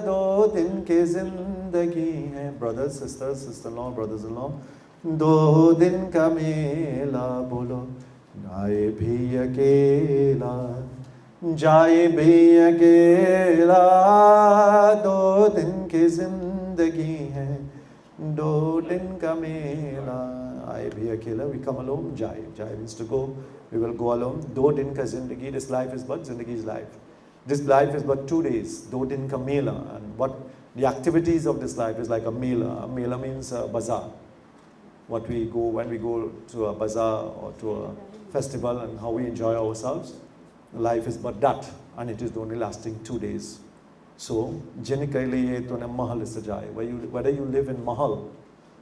दो दिन की जिंदगी है. Brothers, sisters, sister-in-law, brothers-in-law, दो दिन का मेला बोलो. आए भी अकेला, जाए भी अकेला, दो दिन की जिंदगी है, दो दिन का मेला. आए भी अकेला, we come alone. Jaye means to go. We will go alone. दो दिन का जिंदगी. This life is but zindagi is life. This life is but 2 days. दो दिन का मेला. And what the activities of this life is like a mela. A mela means a bazaar. What we go when we go to a bazaar or to a festival, and how we enjoy ourselves. Life is but that, and it is only lasting 2 days. So, जिनके लिए तूने महल सजाए, whether you live in mahal,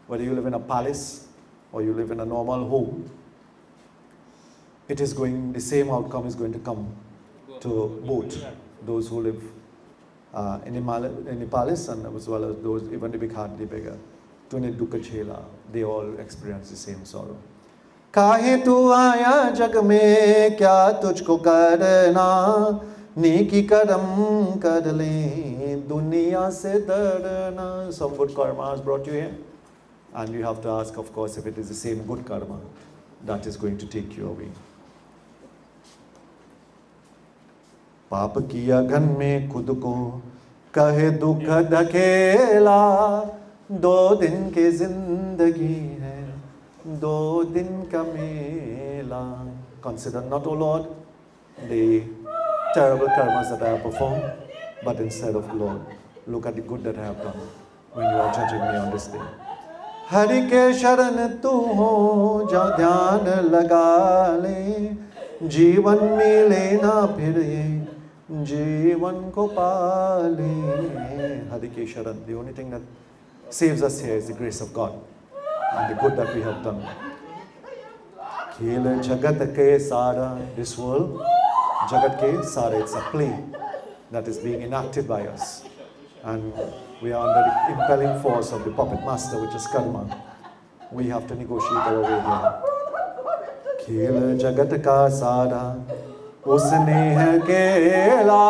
whether you live in a palace or you live in a normal home, it is going, the same outcome is going to come to both those who live in the palace, and as well as those even the bhikhari, the beggar. तूने दुख झेला, they all experience the same sorrow. काहे तू आया जग में, क्या तुझको करना, नेकी कर्म कर ले, दुनिया से डरना. Some good karma has brought you here, and you have to ask, of course, if it is the same good karma that is going to take you away. पाप किया घन में खुद को कहे दुख धकेला, दो दिन की जिंदगी है, दो दिन का मेला. Consider not, O Lord, the terrible karmas that I have performed, but instead of, Lord, look at the good that I have done when you are judging me on this day. Hari के शरण तू हो, जा ध्यान लगा ले, जीवन में लेना फिर ये, जीवन को पाले. Hari ke sharan. The only thing that saves us here is the grace of God and the good that we have done. Khel jagat ke sara, this world, jagat ke sara, it's a play that is being enacted by us, and we are under the impelling force of the puppet master, which is karma. We have to negotiate our way here. Khel jagat ka sara, उसने है केला,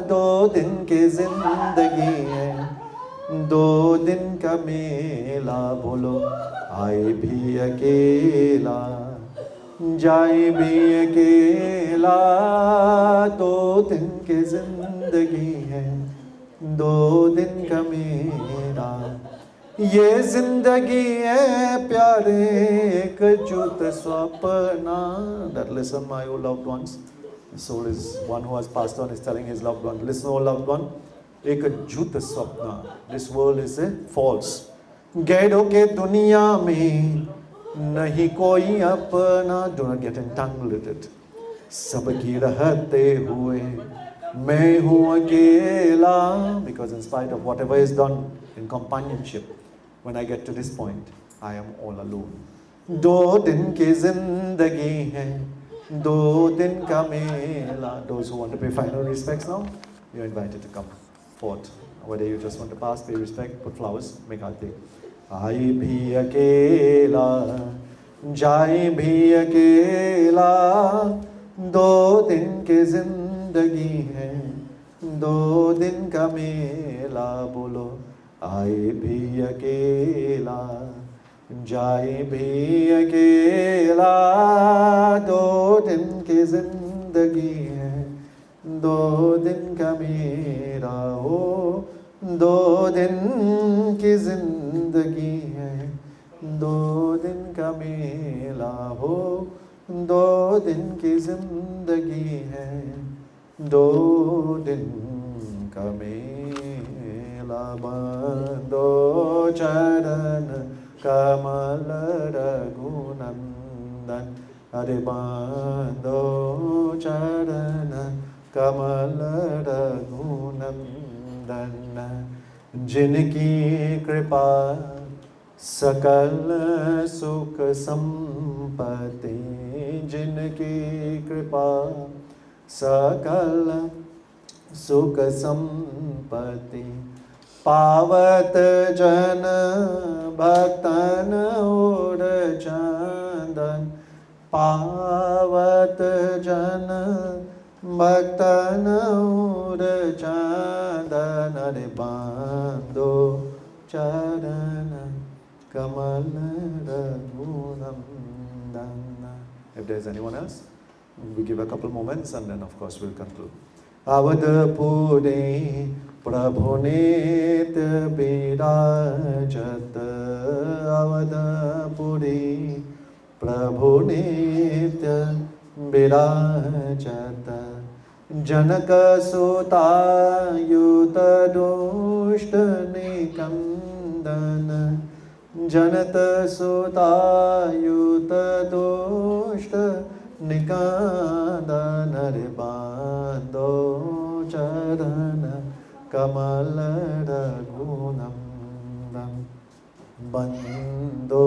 दो दिन की जिंदगी है, दो दिन का मेला. बोलो आए भी अकेला, जाए भी अकेला, दो दिन की जिंदगी है, दो दिन का मेला. ये जिंदगी है प्यारे एक झूठ Swapna. That listen, my old loved ones. The soul is one who has passed on, is telling his loved one, listen, O loved one, एक झूठ Swapna. This world is false. गैरों के दुनिया में नहीं कोई अपना. Do not get entangled with it. सबकी रहते हुए मैं हूँ अकेला. Because in spite of whatever is done in companionship, when I get to this point, I am all alone. दो दिन की जिंदगी है, दो दिन का मेला. Those who want to pay final respects now, you are invited to come forth. Whether you just want to pass, pay respect, put flowers, make aarti. Aaye bhi akela, जाए भी अकेला, दो दिन की जिंदगी है, दो दिन का मेला, बोलो आए भी अकेला, जाए भी अकेला, दो दिन की जिंदगी है, दो दिन का मेरा हो, दो दिन की जिंदगी है, दो दिन का मेला हो, दो दिन की जिंदगी है, दो दिन का मेला, बंदो चरण कमल रघुनंदन, अरे बंदो चरण कमल रघुनंदन, जिनकी कृपा सकल सुख संपत्ति, जिनकी कृपा सकल सुख संपत्ति, पावत जन भक्तन और चंदन, पावत जन भक्तन और चंदन, अरे बांधो चरण कमल Raghunandan. If there is anyone else, we give a couple moments and then of course we'll conclude. Avadapuri Prabhu Nitya Birajat, Avadapuri Prabhu Nitya Birajat, Janaka Sutta Yuta Dushta Nikandan, Janata Sutta Yuta Dushta Nikandan, Hare Bando Charana Kamala Raghunandan, Bando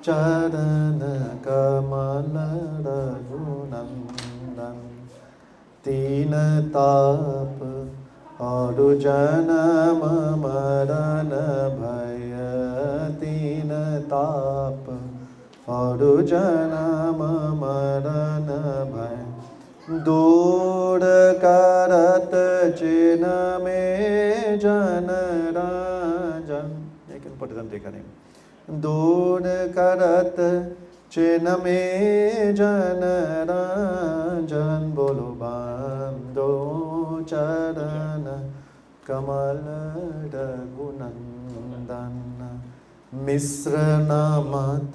Charana Kamala Raghunandan, तीन ताप और जन्म मरण भय, तीन ताप और जन्म मरण भय, दूर करत चिन्ह में जन राजन. You can put it and take a name. दूर करत चिन्ह में जन राजन, बोलो बांधो चरण कमल रघुनंदन, मिश्र नमत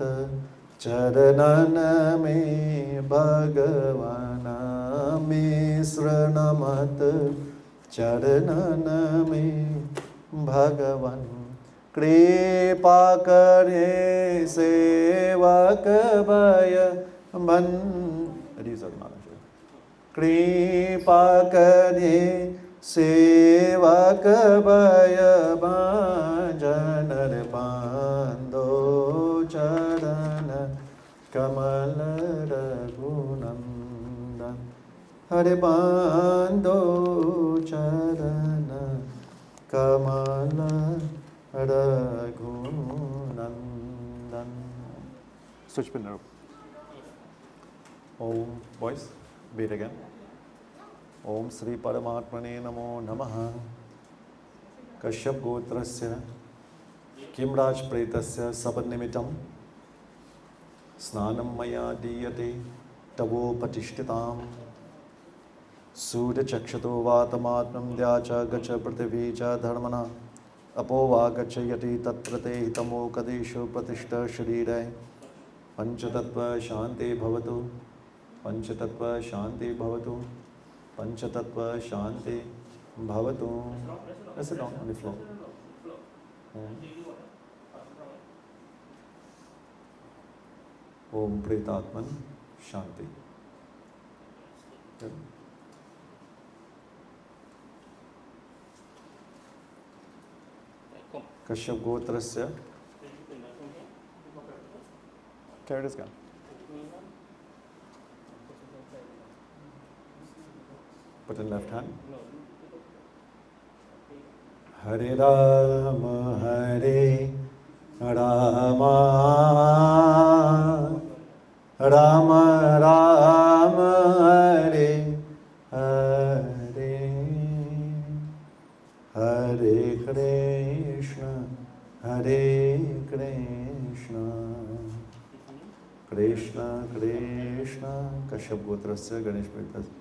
चरणन में भगवान, मिश्र नमत चरणन में भगवान, कृपा करे सेवक भय बन, कृपा करे सेवक भय भजन, बांधो चरण कमल रघुनंदन, हरे बांधो चरण कमल Raghunandan. Switch pin up. Om, voice, beat again. Om Sri Paramatmane Namo Namaha. Kashyap Gotrasya Khemraj Pretasya Sabanimitam Snanam Maya Diyate Tavo Patishtitam Sudha Chakshato Vatamatmam Dhyacha Gacha Prathivicha Dharmana Apo Vagachayati Tatrate Hitamo Kadesho Pratishta Sharirai Panchatattva Shanti Bhavatu, Panchatattva Shanti Bhavatu, Panchatattva Shanti Bhavatu. Let's sit down on the floor. Om Pretatman Shanti. Kashyap Gotrasya. Carry this gun. Put in left hand. Hare Rama, Hare Rama, Rama Rama, Hare Hare, Hare Krishna, Hare Krishna, Krishna Krishna, Kashyap Gotrasya Ganesh Pretasya,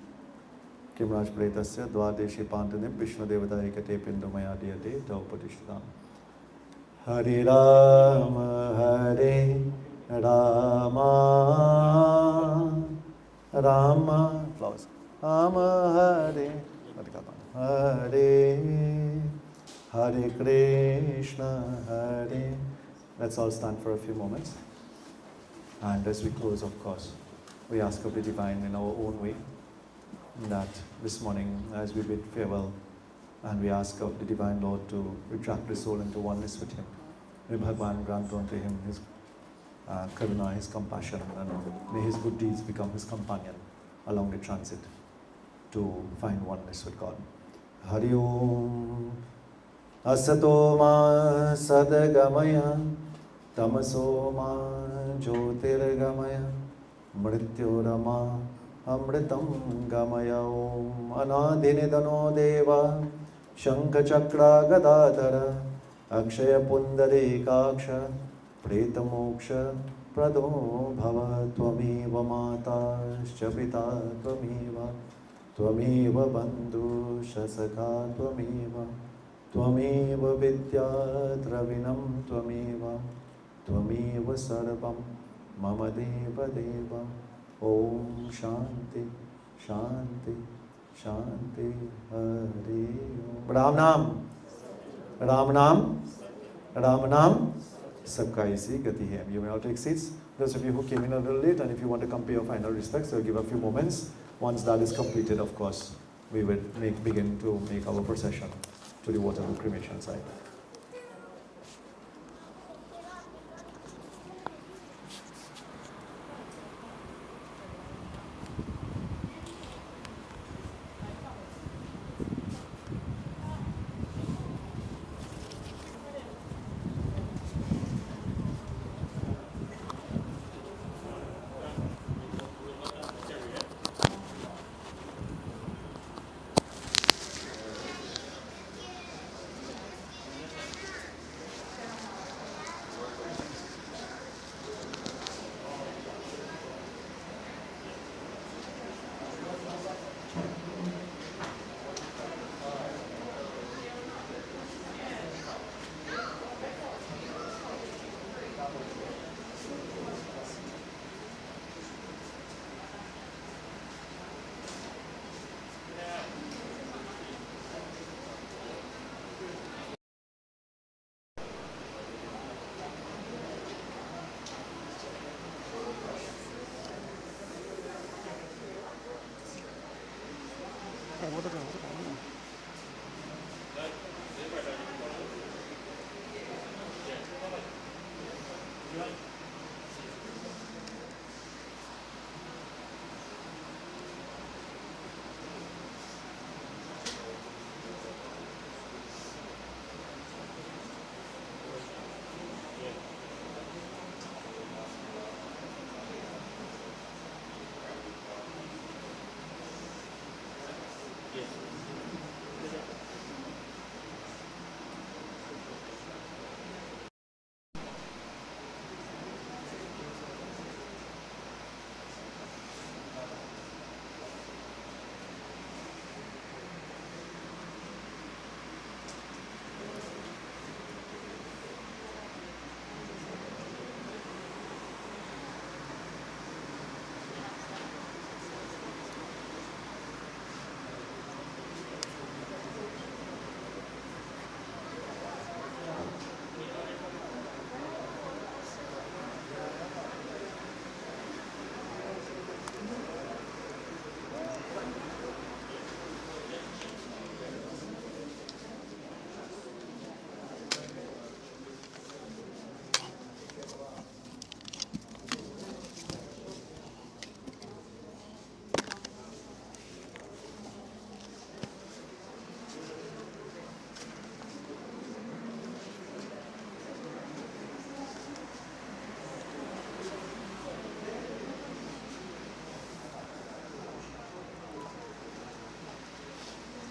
Khemraj Pretasya, Dvadeshi Pantane, Vishnu Devata Ekate Pindumaya Diyate, Daupadishtam. Hare Rama, Hare Rama, Rama, applause, Rama Hare, Hare, Hare Krishna, Hare. Let's all stand for a few moments. And as we close, of course, we ask of the Divine in our own way that this morning, as we bid farewell, and we ask of the Divine Lord to retract his soul into oneness with him. May Bhagwan grant unto him his karuna, his compassion, and may his good deeds become his companion along the transit to find oneness with God. Hari Om. Asato ma sadagamaya, tamaso ma jyotirgamaya, mrityorama amritam gamaya. Om anadinidano deva, shankachakra gadadhara, akshaya pundarikaksha, pretamoksha prado bhava. Tvameva matascha pita tvameva, tvameva bandhu shasakha tvameva, tvameva vidya dravinam tvameva, tvameva sarvam mama deva deva. Om Shanti Shanti Shanti. Hari Om. Ram Nam, Ram Nam, Ram Nam, Sabka Isi Gati Hai. You may all take seats. Those of you who came in a little late, and if you want to come pay your final respects, we'll give a few moments. Once that is completed, of course, we will begin to make our procession to the Waterloo cremation site.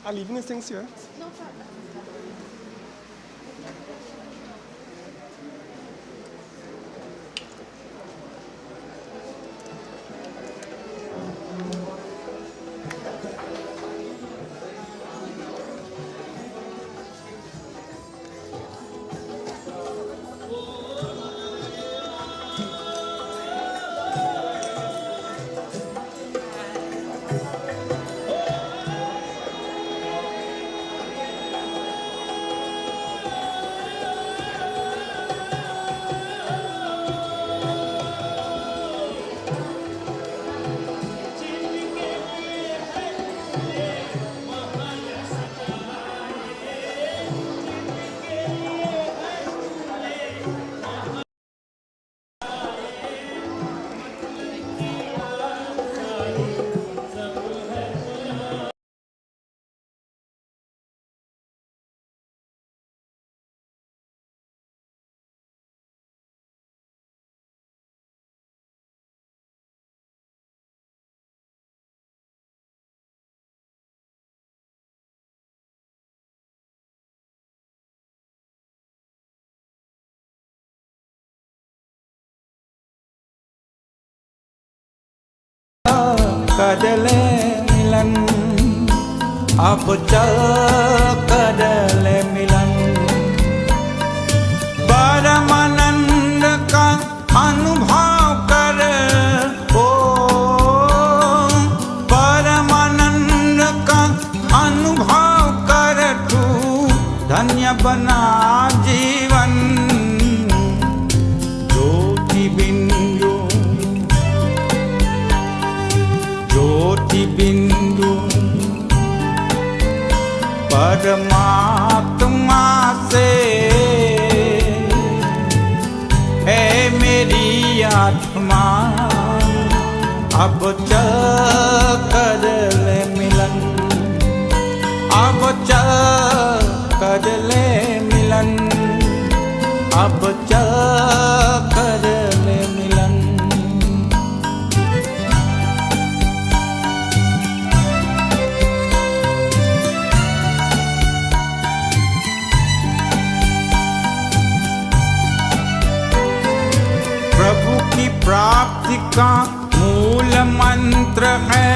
are leaving his things here. No problem. Kadle मिलन अब चल कदले मिलन परमानंद का अनुभव कर ओ परमानंद का अनुभव कर तू धन्य बना जीवन ज्योति बिंदु ज्योति बिंदु परमात्मा से है मेरी आत्मा अब चल कर ले मिलन अब चल कर ले मिलन अब चल कर ले मिलन प्रभु की प्राप्ति का मूल मंत्र है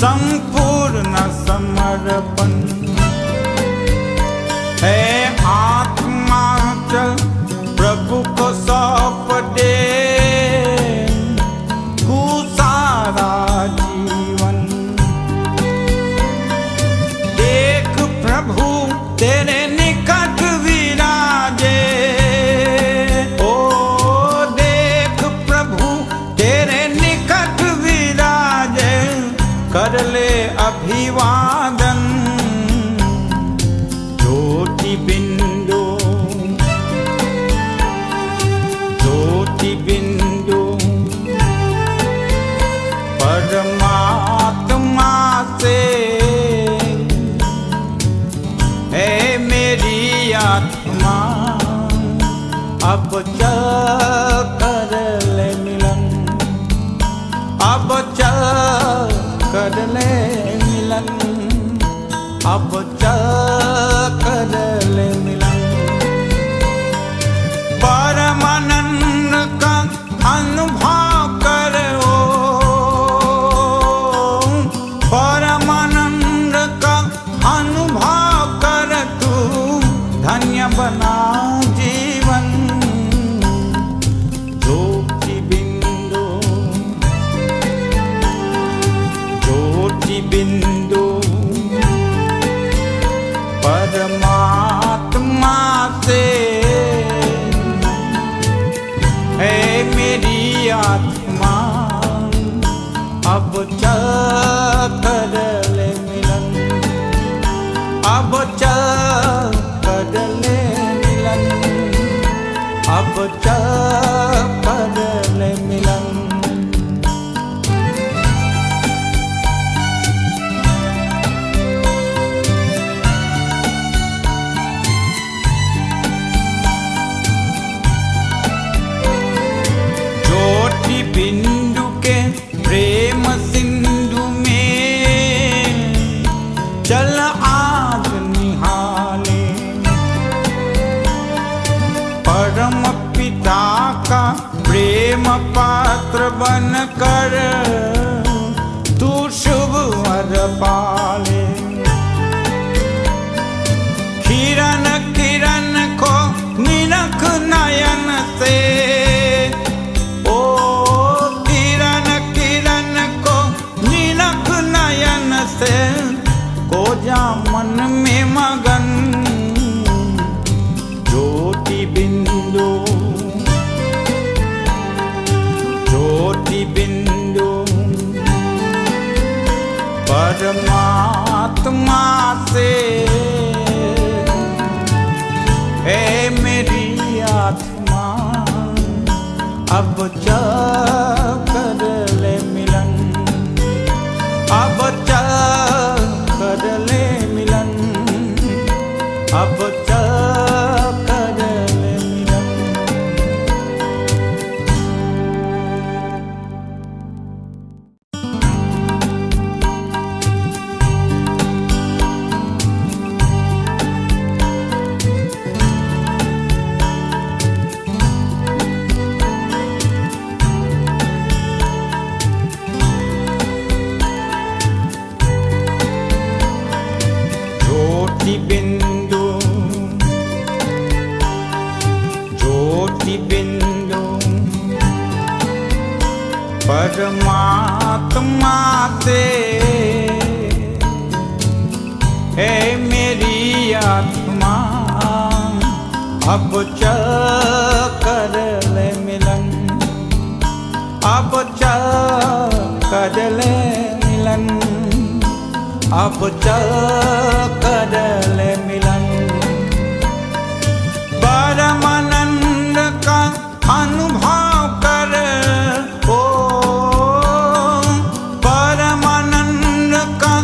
संपूर्ण समर्पण है आत्मा चल प्रभु को सौंप दे तू सारा जीवन देख प्रभु तेरे निकट विराजे कर ले अभिवादन ज्योति बिंदु ज्योति बिंदु परमात्मा से है मेरी आत्मा अब चल कर ले मिलन अब चल कर ले मिलन अब चल कर ले मिलन परमानंद का अनुभव करो परमानंद का अनुभव कर तू धन्य बना जीवन ज्योति बिंदु ज्योति बिंदु परमात्मा से है मेरी आत्मा अब चल कर ले मिलन अब चल कर ले मिलन अब चल कर ले मिलन पात्र बन कर तू शुभ वर पाले। किरण किरण को निरख नयन से, ओ किरण किरण को निरख नयन से, को जा मन में मगन ज्योति बिंदु, ज्योति बिंदु परमात्मा से। हे मेरी आत्मा अब कर ले मिलन, अब कर ले मिलन, अब कर ले मिलन। ज्योति बिंदु, ज्योति बिंदु परमात्मा से। हे मेरी आत्मा अब कर ले मिलन, अब कर ले मिलन, अब कर ले मिलन। परमानंद का अनुभव कर, ओ परमानंद का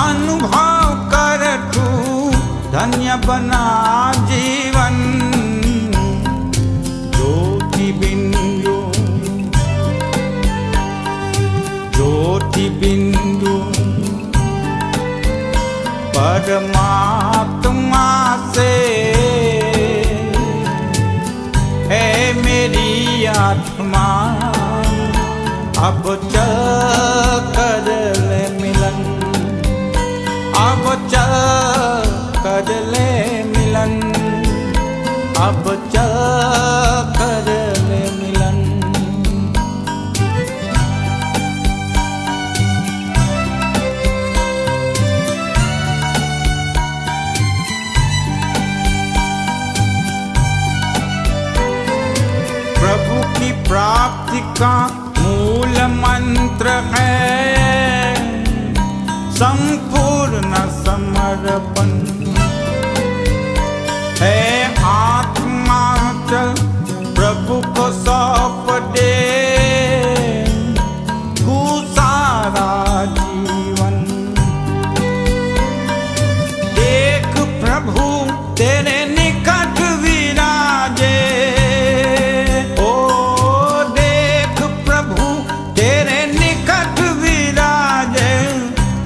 अनुभव कर तू धन्य बना जीवन। ज्योति बिंदु, ज्योति बिंदु परमात्मा से। हे मेरी आत्मा अब कर ले मिलन, अब कर ले मिलन, अब कर ले मिलन। प्रभु की प्राप्ति का मूल मंत्र है संपूर्ण समर्पण। है आत्मा चल प्रभु को सौंप दे तू सारा जीवन। देख प्रभु तेरे निकट विराजे, ओ देख प्रभु तेरे निकट विराजे,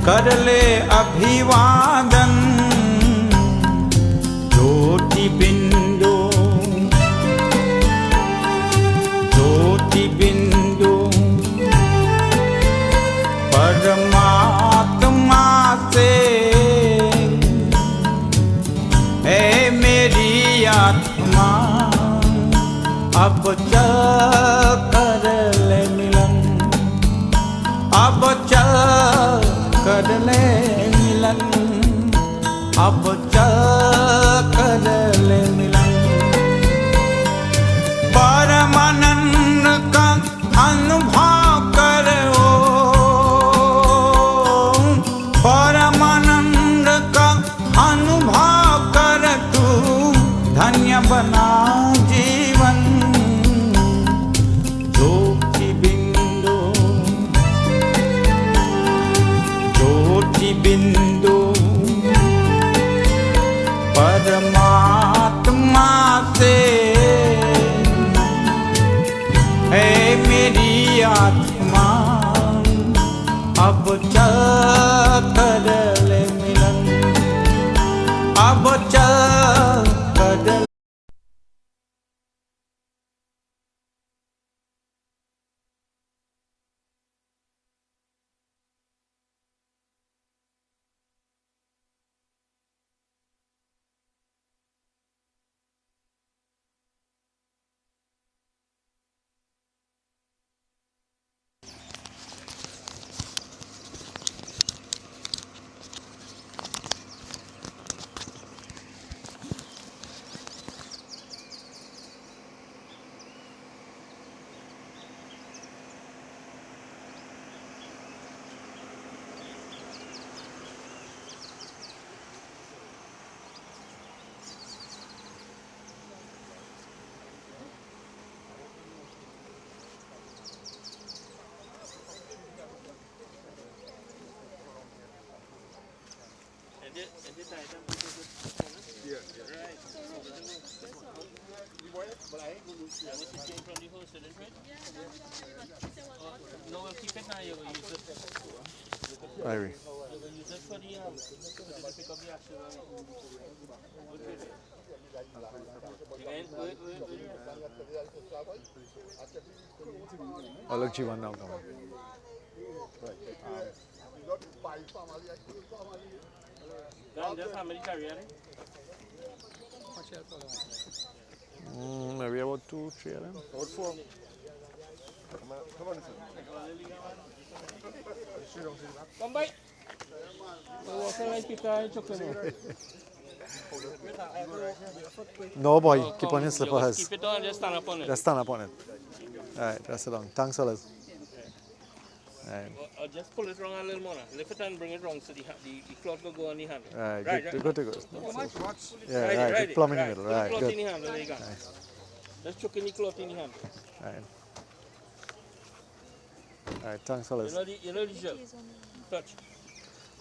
कर ले अभिवादन। ज्योति बिंदु, ज्योति बिंदु परमात्मा से। हे मेरी आत्मा अब कर ले मिलन, अब कर ले मिलन, अब कर ले मिलन। परमानंद का अनुभव करो, परमानंद का अनुभव कर तू धन्य बना जीवन। ज्योति बिंदु, ज्योति बिंदु परमात्मा से। है मेरी आत्मा अब कर ले मिलन, अब कर ले। Irie. Oh, look, G1 now coming. Maybe about 2, 3 of them. About 4. Come on, come by. No, boy, keep on your slippers. Keep it on, just stand up on it. Just stand up on it. Alright, rest it on. Thanks, fellas. Alright. Or just pull it wrong a little more. Lift it and bring it wrong so the cloth will go on the handle. Alright, Right, good to go. Yeah, Right, right, right, good plumb in the right. middle. Put the Right, cloth good. in the handle, there you go. Nice. Just chuck in the cloth in the handle. Alright. Alright, thanks, fellas. You know the gel. Touch.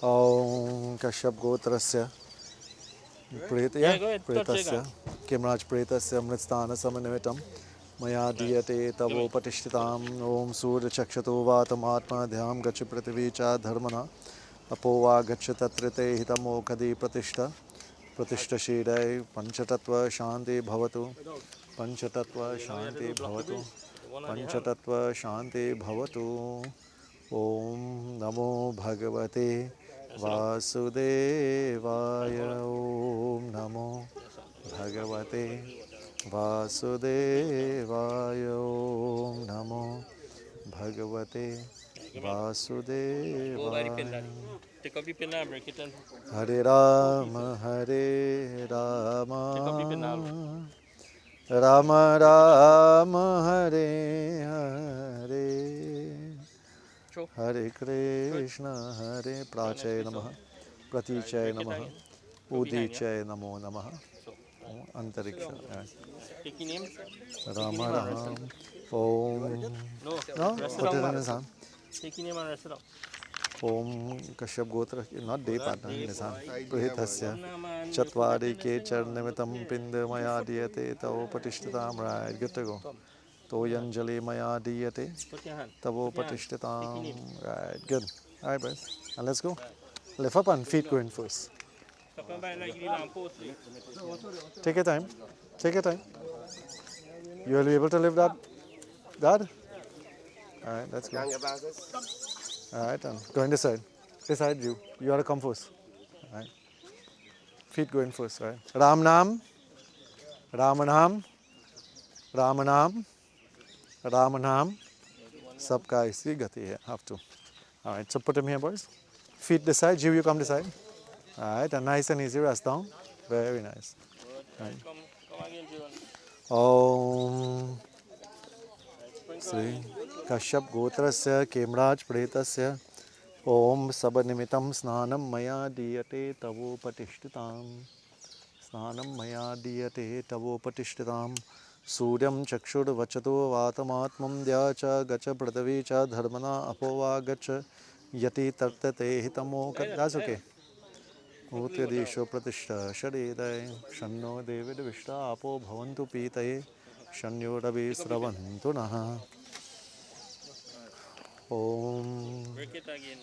Om Kashyap Gotrasya Pretasya Khemraj Pretasya Amritsthana Samanimitam Maya Diyate Tavo Patishtitam Om Surya Chakshato Vatamatma Dhyam Gachi Prithivicha Dharmana Apova Gacha Tatrite Hitamo Kadi Pratishta Pratishta Shidai Panchatatva Shanti Bhavatu Panchatatva Shanti Bhavatu Panchatatva Shanti Bhavatu Om Namo Bhagavate Vasudevaya Om Namo Bhagavate Vasudevaya Om Namo Bhagavate Vasudevaya. Take up the pin and break it in. Hare Rama Hare Take up the pin Rama now. Rama Rama Hare Hare Hare Krishna Hare Prachay Namaha Pratichay Namaha Udichay Namo Namaha Antariksha. Take your name. Rama Ram Om. No? Put it in his hand. Take your name and rest it up. Om Kashyap Gotra, not day partner in his hand. Prahitasya Chatvari Ke Charnimitam Pinda Maya Diyate Tavo Patishtatam. Right, good to go. Toyanjali Maya Diyate Put your hand. Tavo Patishtatam. Right, good. Alright, boys. And let's go. Lift up and feet going first. Take your time. Take your time. You will be able to lift that guard? Alright, let's go. Alright, and go in this side. This side, you ought to come first. Alright. Feet going first, right? Ram Nam, Ram Nam, Ram Nam, Ram Nam. Sabka isi gati hai. Have to. Alright, so put him here, boys. Feet this side, you come this side. Alright, and nice and easy, rest down. Very nice. Right. Come again, Jivan. Om Sri Kashyap Gotrasya Khemraj Pretasya Om Sabanimitam Snanam Maya Diyate Tavo Patishtitam Snanam Maya Diyate Tavo Patishtitam Suryam Chakshur Vachato Vatamatmam Dhyacha Gacha Prathavicha Dharmana Apova Gacha Yati Tartate Hitamo. That's okay. Utyadisho Pratishtha Sharidai Shanno Devid Vishta Apo Bhavantu Pitaye Shanyo Ravi Sravantu Naha. Om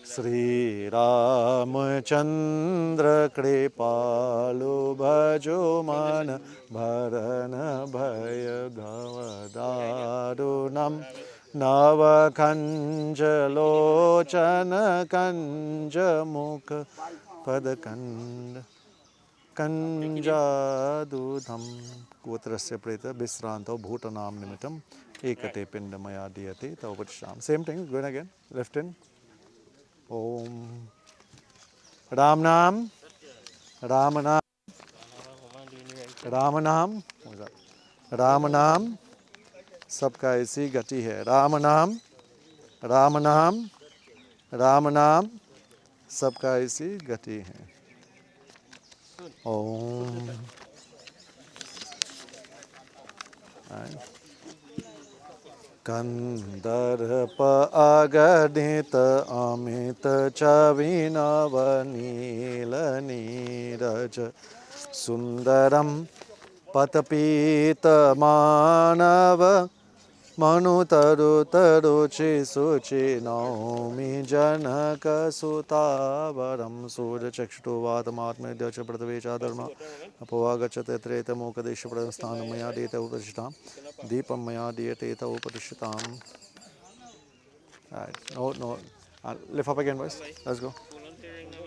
Sri Ramachandra Kripalu Bhajo Man Bharana Bhaya Gavadarunam Nava Kanjalochana Kanjamukha Padakanda Kanjadudham Gotrasya Preta Bisranto Bhutanam Nimitam Ekate Pindamaya Diyate Tavapatisham. Same thing, go again. Left in. Om Ram Nam Ram Nam Ram Nam. What is that? Ram Nam. Sabka isi gati hai. Ram Nam Ram Nam Ram Nam. Sabka isi gati hai. Om. Kandarpa agadita amita chavinava nilaj sundaram patapita manava Manu taru taru chi suchi naumi janaka sutavaram surya chakshtu vatamatme dyacha pratvecha dharma apavagachate treta mukadesha pradastana maya deta upadishtam deepam maya diyate eta upadishtam. Alright, no. Lift up again, boys. Let's go.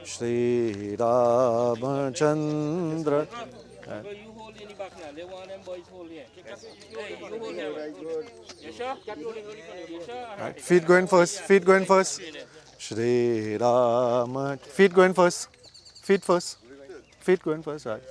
Shri Ramachandra. You hold in the back now. They want them boys hold here. Hey, you hold here. You sure? You sure? Right. Feet going first. Feet going first. Shri Ram. Feet going first. Feet first. Feet going first. Right.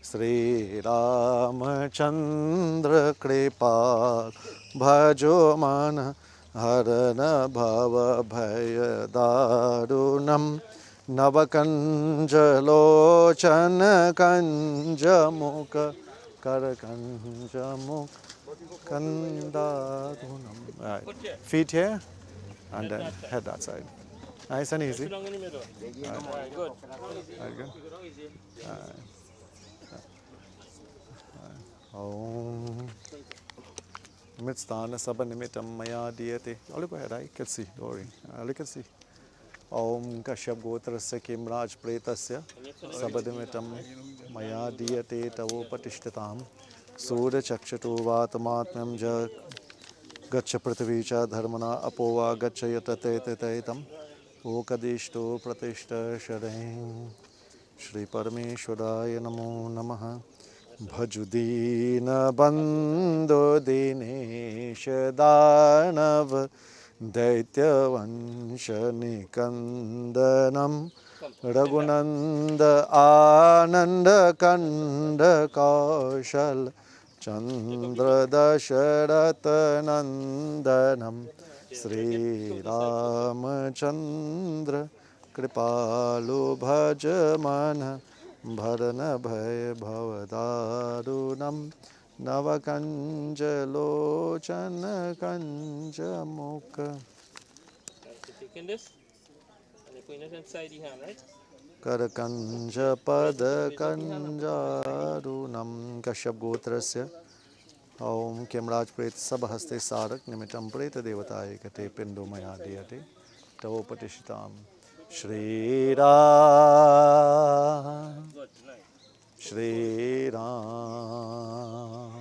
Shri Ramachandra Kripal Bhajo Man Harana Bhava Bhaya Darunam Navakanja Lochana Kanja Mukha Karakanja Mukha Kandadunam. Right. Feet here and then head that side. Nice and easy. Sit down in the middle. Alright, good. Very good. Om Mitsthana Sabanimitam Maya Diyate. Oh, look ahead, I can see. Don't worry. Look and see. Om Kashyap Gotrasya Khemraj Pretasya Sabadimitam Maya Diyate Tavopatishtatam Surya Chakshatu Vatamatmam Ja Gacha Pratvicha Dharmana Apova Gacha Yatate Tetaitam Okadishto Pratishta Shadain Shri Parameshwaraya Namo Namaha Bhajudina Bandho Dinesh Danav Daityavansh Nikandanam Raghunanda Ananda Kanda Kaushal Chandra Dasharatha Nandanam Sri Ramachandra Kripalu Bhajamana Bharana Bhaya Bhavadarunam Navakanja Lochana Kanja Mukha. Taking this and you're putting it inside the hand, right? Karakanja Pada Kanjarunam Kashyap Gotrasya Om Khemraj Preta Sabhaste Sarak Nimitam Preta Devataye Kate Pindu Maya Diyate Tavopatishitam Shri Ram Shri Ram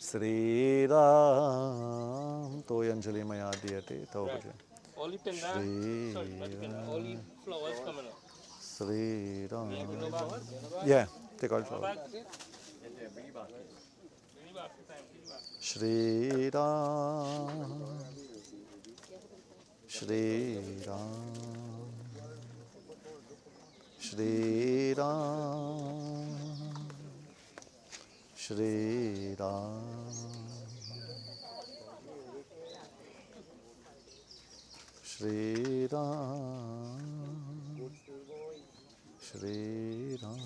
Shri Ram Toyanjali Maya Diyate Tavopatishitam All the pin down. Sorry, not the pin down. All the flowers coming up. Shri Ram. You know about what? Yeah, take all flowers. Bring it back. Shri Ram, Shri Ram, Shri Ram, Shri Ram, Shri Ram, Shri Ram.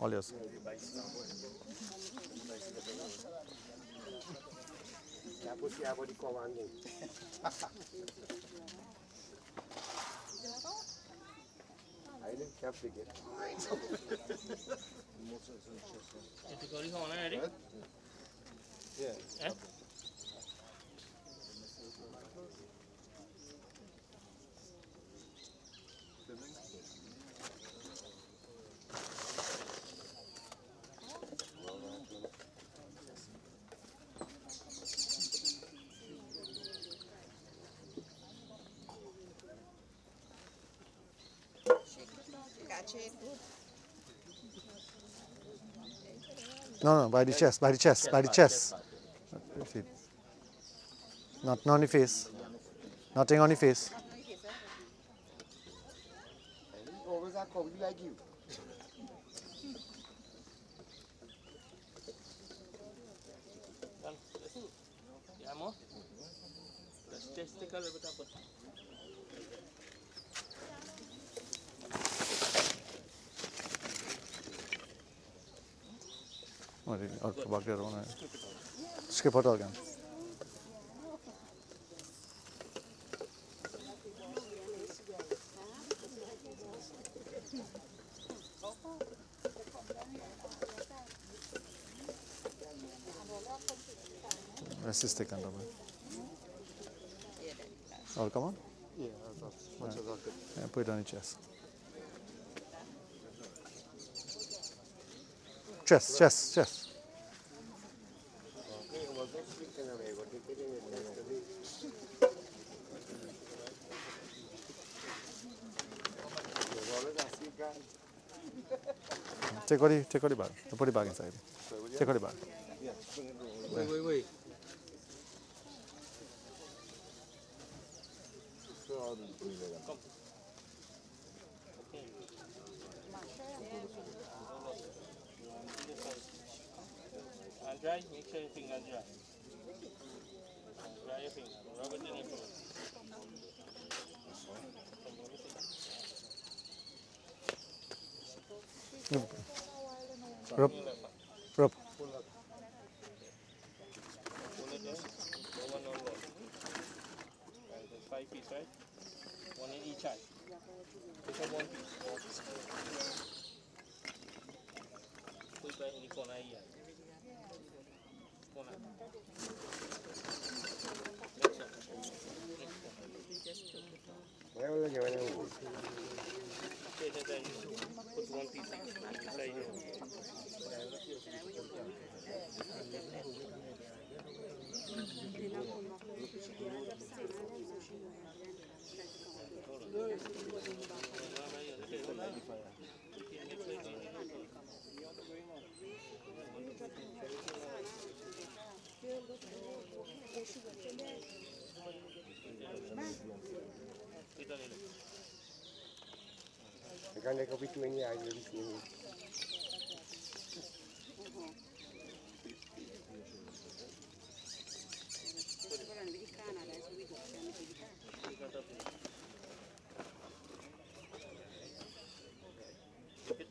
All yours. Yeah. No, by the chest, by the chest, by the chest. Not on the face. Nothing on the face. Yeah, more? Just take a little bit of it. Skip out again. Assist the all come on? Yeah, as much as I could. Yeah, put it on your chest. Chest. Take out the bag. Put the bag inside. Take out the bag. Wait. Come. And dry, make sure your fingers dry. Dry your finger, rub it in your throat. Rub. Pull it in. No one. Right, there's 5 pieces, right? One in each eye. Pick up 1 piece. Put it back in the corner here. Corner. Next one. Okay, then put 1 piece inside here.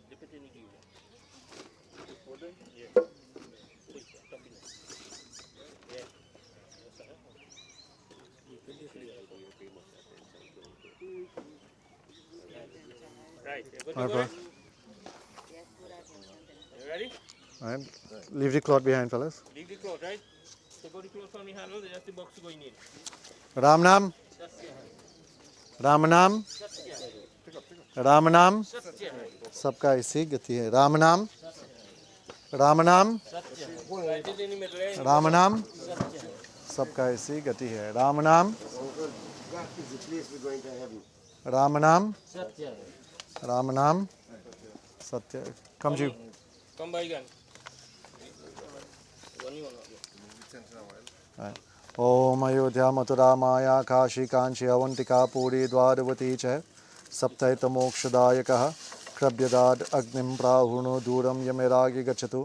Dip it in the gear. Hold it? Yeah. Push it, top in it. Yeah. Right, you're good to go? You ready? All right. Leave the cloth behind, fellas. Leave the cloth, right? Take out the cloth from the handle, there's the box going in. Ramanam. Ramanam. सबका इसी गति है. Ramanam. Right, it in the middle, eh? Ramanam. सबका इसी गति है. Ramanam. That is the place we're going to heaven. Ramanam. Ramanam. Satya. Come, Jew. Come by again. ओम अयोध्या मथुरा माया काशी कांची अवंतिका पुरी द्वारवती च सप्तैत मोक्षदायकः क्रव्यदाद अग्निं प्राहुणो दूरं यमेरागि गच्छतु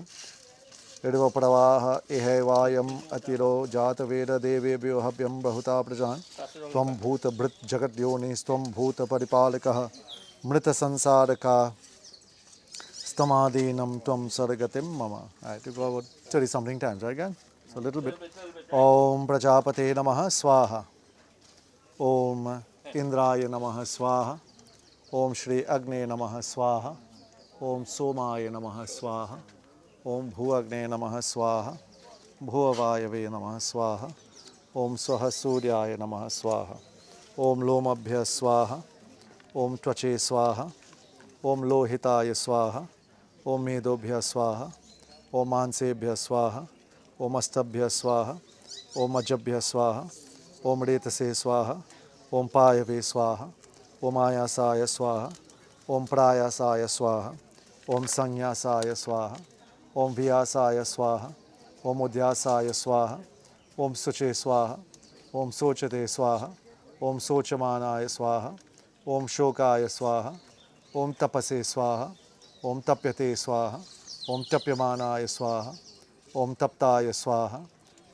इडवप्रवाह इहैवायम् अतिरो जातवेद देवेभ्यो हव्यं बहुता प्रजान् त्वं भूतभृत् जगद्योनिस्त्वं भूतपरिपालकः मृतसंसारका स्तमादीनं त्वं सर्गतिं मम. I have to go about 30 something times, right again? So a little bit. Om Prajapate Namaha Swaha. Om Indraya Namaha Swaha. Om Shri Agne Namaha Swaha. Om Somaya Namaha Swaha. Om Bhuagne Namaha Swaha. Bhuvavayave Namaha Swaha. Om Swaha Suryaya Namaha Swaha. Om Lomabhya Swaha. Om Tvache Swaha. Om Lohitaya Swaha. Om Medobhya Swaha. Om Mansebhya Swaha. Om Astabhya Swaha. Om Ajabhya Swaha. Om Retase Swaha. Om Payave Swaha. Om Ayasaya Swaha. Om Prayasaya Swaha. Om Sanyasaya Swaha. Om Vyasaya Swaha. Om Udyasaya Swaha. Om Suche Swaha. Om Sochate Swaha. Om Sochamanaya Swaha. Om Shokaya Swaha. Om Tapase Swaha. Om Tapyate Swaha. Om Tapyamanaya Swaha. Om Taptaya Swaha.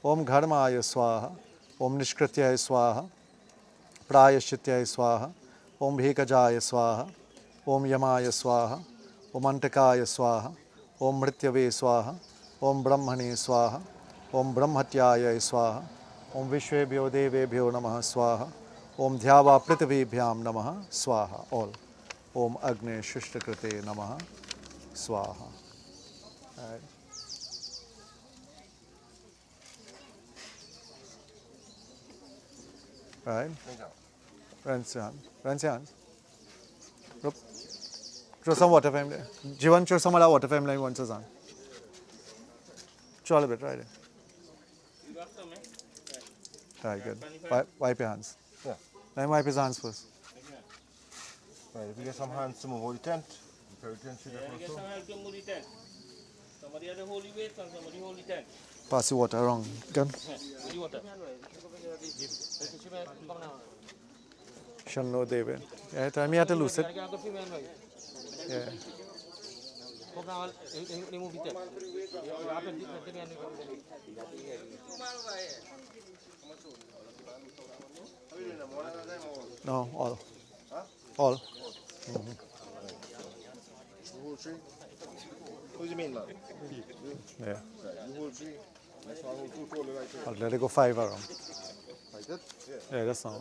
Om Gharmaya Swaha. Om Nishkrityaya Swaha. Prayashityaya Swaha. Om Bhekajaya Swaha. Om Yamaya Swaha. Om Antakaya Swaha. Om Mrityave Swaha. Om Brahmane Swaha. Om Brahmatyaya Swaha. Om Vishwebhyo Devebhyo Namaha Swaha. Om Dhyava Prithvibhyam Namaha Swaha. All. Om Agne Shishtakrite Namaha Swaha. All right. Right. Rinse your hand. Rinse your hands. Look. Throw some water for him there. Jivan, throw some of that water for him like once his hand. Throw a little bit, right there. You got some, eh? Right, good. Wipe your hands. Yeah. Let him wipe his hands first. Right, if we get some hands to move hold the tent, you carry the tent through Yeah, there get also. some help to move the tent. Somebody has the holy weight and somebody hold the tent. Pass the water around. Good. Hold the water. Shall know David. Yeah, tell me how to loose it. Yeah. No, all. All. The whole tree? What do you mean, man? Yeah. Right, the whole tree. That's why I hold two folded right there. I'll let it go 5 around. Like that? Yeah. Yeah, that's now.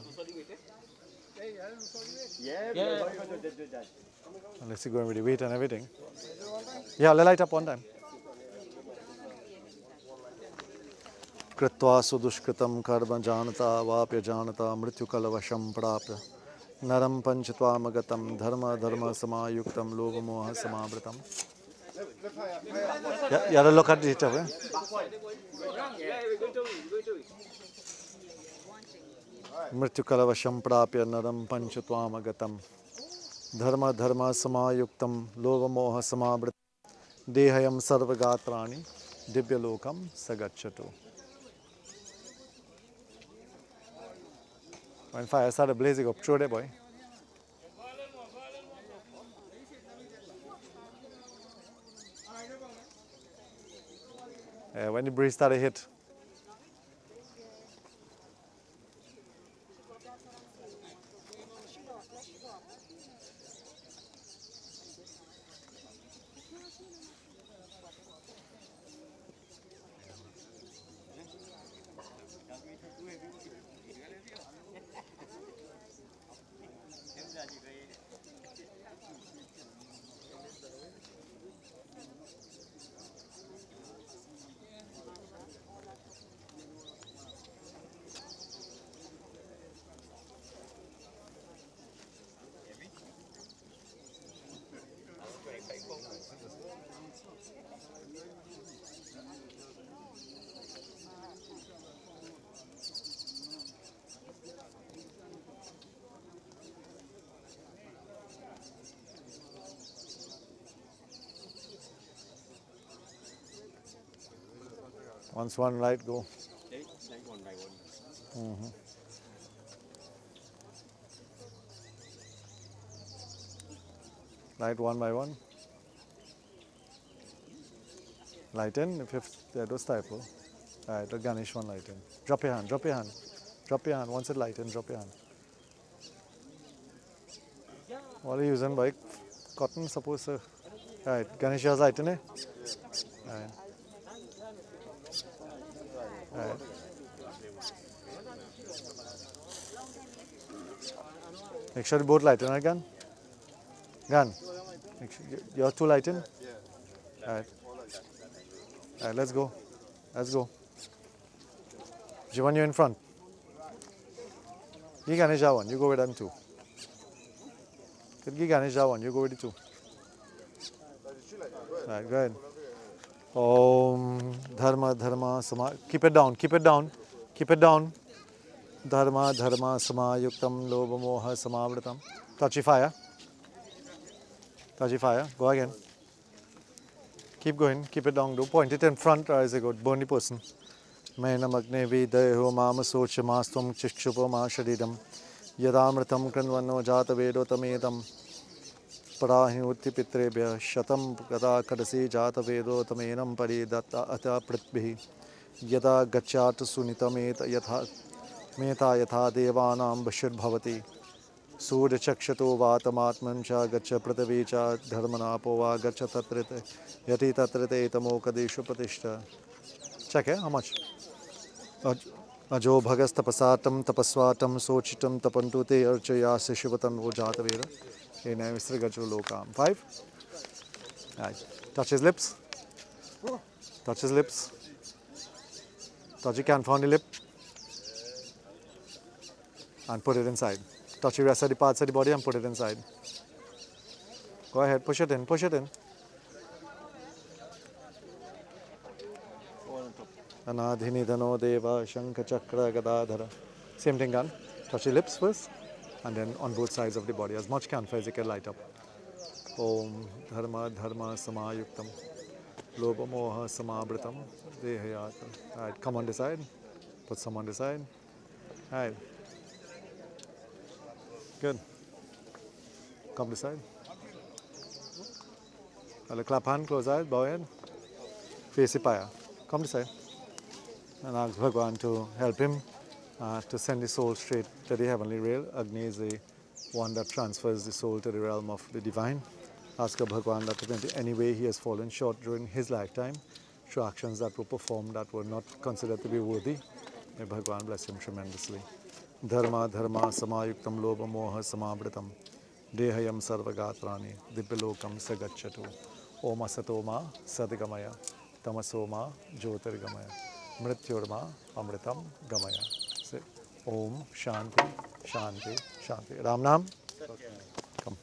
Yeah. Unless you go in with the weight and everything. Yeah, I'll light up one time. कृत्वा सुदुष्कृतं कर्म जानता वाप्य जानता मृत्युकलवशं प्राप्य नरं पंचत्वामगतं धर्म धर्म समायुक्तं लोभमोह समावृतं. You have to look at each other. मृत्युकलवशं प्राप्य नरं पंचत्वामगतं धर्म धर्म समायुक्तं लोभमोह समावृतं देहयं सर्वगात्राणि दिव्यलोकं सगच्छतु. When fire started blazing up, throw that boy. When the breeze started hit. Once one light go. Light one by one. Light in if there was typo. Alright, the Ganesh one light in. Drop your hand, drop your hand. Drop your hand. Once it light in, drop your hand. What are you using, bike? Cotton, suppose. Alright, Ganesh has light in it? Alright. Alright. Make sure you both light in again. Gun. Make sure you're two light in? Yeah. Alright. Alright, let's go. Let's go. Jivan, you're in front. Give Ganesh one. You go with them too. Give Ganesh one. You go with the two. Alright, go ahead. Om Dharma Dharma Sama. Keep it down. Keep it down. Keep it down. Dharma Dharma Samayuktam Lobha Moha Samavritam. Touchy fire. Touchy fire. Go again. Keep going. Keep it down. Do point it in front or as I go. Burn the person. Mainamagne Videho Mama Socha Mastum Chikshupa Masharidam Yadamritam Kranvano Jata Vedotamedam Parahinuti Pitrebya Shatam Gada Kadasi Jata Vedotaменam Paridatta Ata Pritbihi Yada Gachat Sunitameta Yatha Meta Yatha Devanam Bashir Bhavati Surya Chakshato Vatamatman Cha Gacha Pratavicha Dharmanapova Gacha Tatrite Yati Tatrite Tamo Kadeshu Pratishta. Check it, how much? Ajo bhagas tapasatam tapasvatam sochitam tapantute archayase shivatan vojata veda. Ena visrigajo lokam. 5. Right. Touch his lips. Touch his lips. Touch your confounded lip. and put it inside. Touch the rest of the parts of the body and put it inside. Go ahead, push it in, push it in. Anadhinidhano deva shankha chakra gadadhara. Same thing done. Touch the lips first and then on both sides of the body. As much campfire as you can light up. Om dharma dharma samayuktam lobha moha samabritam dehayata. Alright, come on this side. Put some on this side. Alright. Good. Come this side. Clap hand, close eyes, bow head. Face the pyre. Come this side. And ask Bhagwan to help him to send the soul straight to the heavenly rail. Agni is the one that transfers the soul to the realm of the divine. Ask Bhagwan that if in any way he has fallen short during his lifetime, through actions that were performed that were not considered to be worthy, may Bhagwan bless him tremendously. Dharma dharma samayuktam lobha moha samabritam dehayam sarvagatrani dibbelokam sagachatu Om asatoma sadigamaya tamasoma jyotirgamaya mrityorma amritam gamaya. Say Om Shanti Shanti Shanti. Ram Nam. Come.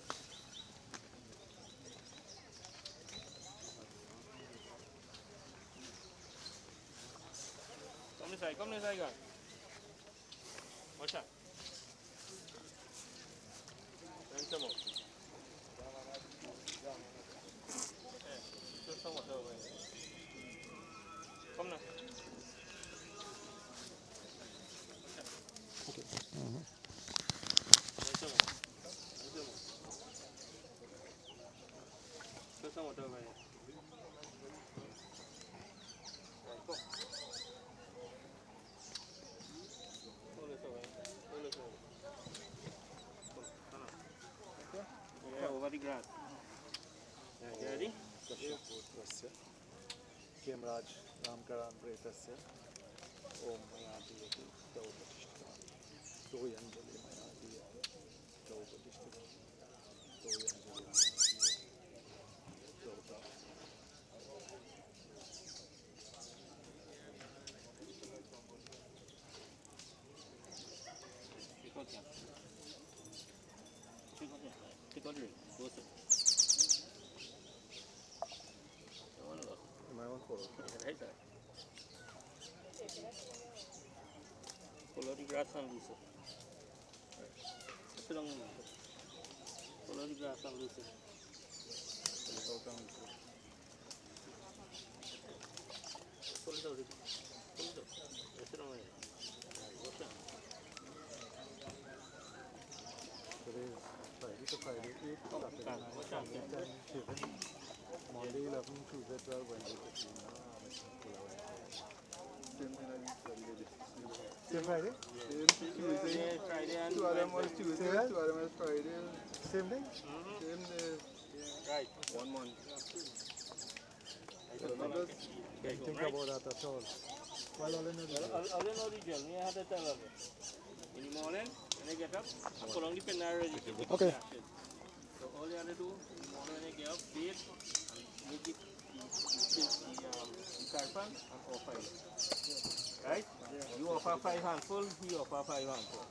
Come this side, guys. Watch out. And some more. Some water over here. Come now. Okay. Some water over here. Over the grass. You ready? Khemraj Ramkaran Singh. Om Mayadiyati Taupatishta. Doyanjali Mayadiyati Taupatishta. Doyanjali Mayadiyati Taupatishta. Take out the ring. Go sit. My own follow. Right there. Follow the grass and loose it. Sit down. Follow the grass and loose it. Pull it out. Pull it out. Sit down there. Watch out. Today is Friday to Friday, 8, Saturday 9, Watch out. Sunday 10, 7, Monday 11, Tuesday 12, Wednesday 15. Same Friday? Tuesday, Friday and Two of them was Tuesday, Same two of them was Friday. Same thing? Same day. Right. 1 month. Don't think about that at all. Well, all in the I'll know the drill. I have to tell them. In the morning, when I get up, I put on the pen already. Okay. So all you have to do in the morning when I get up, bathe and make it the carpan and offer it. Right? You offer 5 handfuls, he offer 5 handfuls.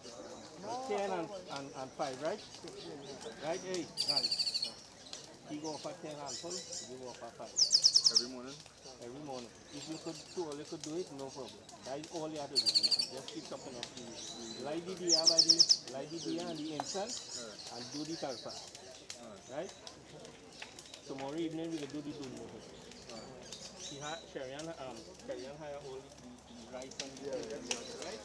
10 and 5, right? Right? Hey, guys. He go offer 10 handfuls, you offer 5. Every morning? Every morning. If you could do it, no problem. That is all you have to do. Just keep something up to you. Light the diya and the incense and do the tarpa. Right? Tomorrow evening we will do the Boodoo. Sharian hire all the rice and the right?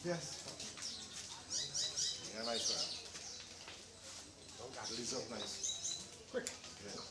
Yes. Yeah, nice one. Release up nice. Quick. Yeah.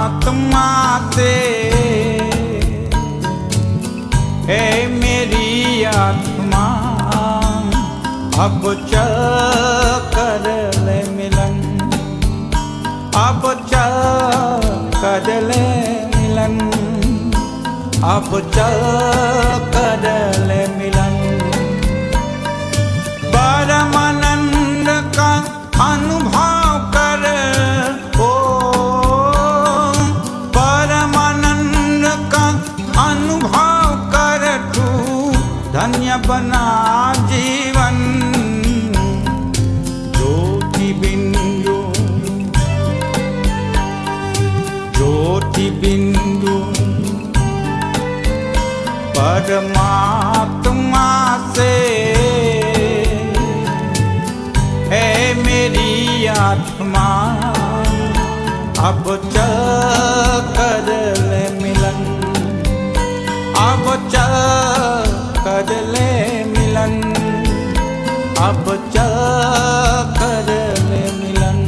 परमात्मा से है मेरी आत्मा अब चल कर ले मिलन अब चल कर ले मिलन अब चल कर ले मिलन परमानंद का अनुभव कर ओ परमानंद का अनुभव कर तू धन्य बना जीवन ज्योति बिंदु परमात्मा से है मेरी आत्मा अब चल कर ले मिलन अब चल कर ले मिलन अब चल कर ले मिलन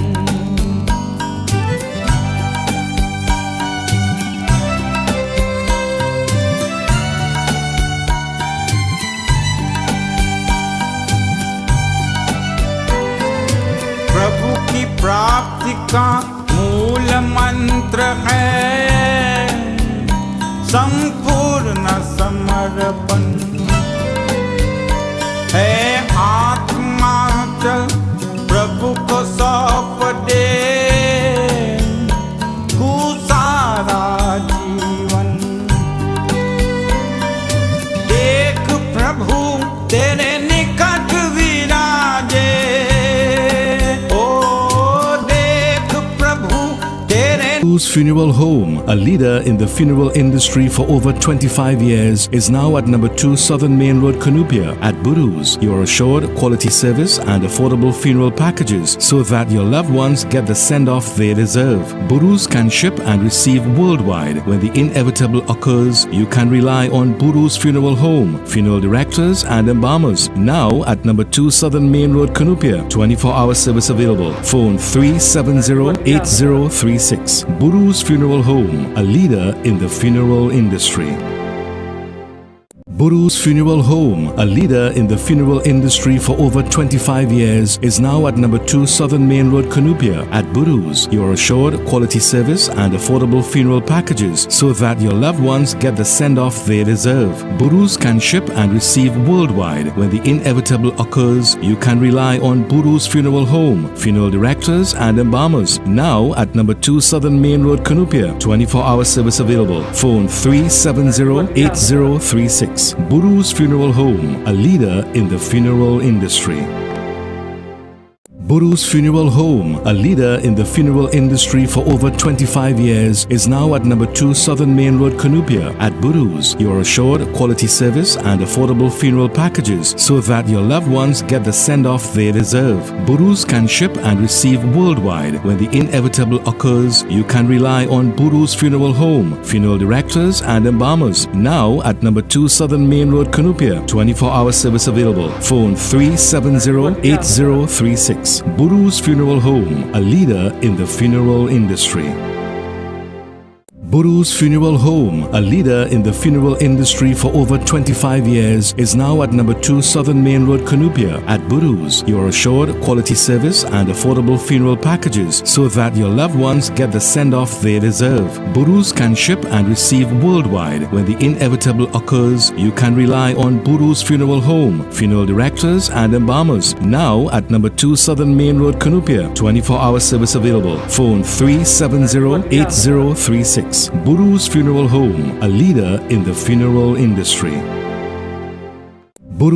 प्रभु की प्राप्ति का मूल मंत्र है संपूर्ण समर्पण है आत्मा चल प्रभु को सौंप दे तू सारा जीवन देख प्रभु तेरे निकट विराजे Boodoo's Funeral Home, a leader in the funeral industry for over 25 years, is now at number 2 Southern Main Road, Cunupia. At Boodoo's, you are assured quality service and affordable funeral packages so that your loved ones get the send-off they deserve. Boodoo's can ship and receive worldwide. When the inevitable occurs, you can rely on Boodoo's Funeral Home, funeral directors and embalmers. Now at number 2 Southern Main Road, Cunupia. 24-hour service available. Phone 370-8036. Boodoo's Funeral Home, a leader in the funeral industry. Boodoo's Funeral Home, a leader in the funeral industry for over 25 years, is now at number 2 Southern Main Road, Cunupia. At Boodoo's, you are assured quality service and affordable funeral packages so that your loved ones get the send-off they deserve. Boodoo's can ship and receive worldwide. When the inevitable occurs, you can rely on Boodoo's Funeral Home, funeral directors and embalmers. Now at number 2 Southern Main Road, Cunupia. 24-hour service available. Phone 370-8036. Boodoo's Funeral Home, a leader in the funeral industry. Boodoo's Funeral Home, a leader in the funeral industry for over 25 years, is now at number 2 Southern Main Road, Cunupia. At Boodoo's, you are assured quality service and affordable funeral packages so that your loved ones get the send-off they deserve. Boodoo's can ship and receive worldwide. When the inevitable occurs, you can rely on Boodoo's Funeral Home, funeral directors and embalmers. Now at number 2 Southern Main Road, Cunupia. 24-hour service available. Phone 370-8036. Boodoo's Funeral Home, a leader in the funeral industry. Boodoo's Funeral Home, a leader in the funeral industry for over 25 years, is now at number 2 Southern Main Road, Cunupia. At Boodoo's, you are assured quality service and affordable funeral packages so that your loved ones get the send-off they deserve. Boodoo's can ship and receive worldwide. When the inevitable occurs, you can rely on Boodoo's Funeral Home, funeral directors and embalmers. Now at number 2 Southern Main Road, Cunupia. 24-hour service available. Phone 370-8036. Boodoo's Funeral Home, a leader in the funeral industry. Boodoo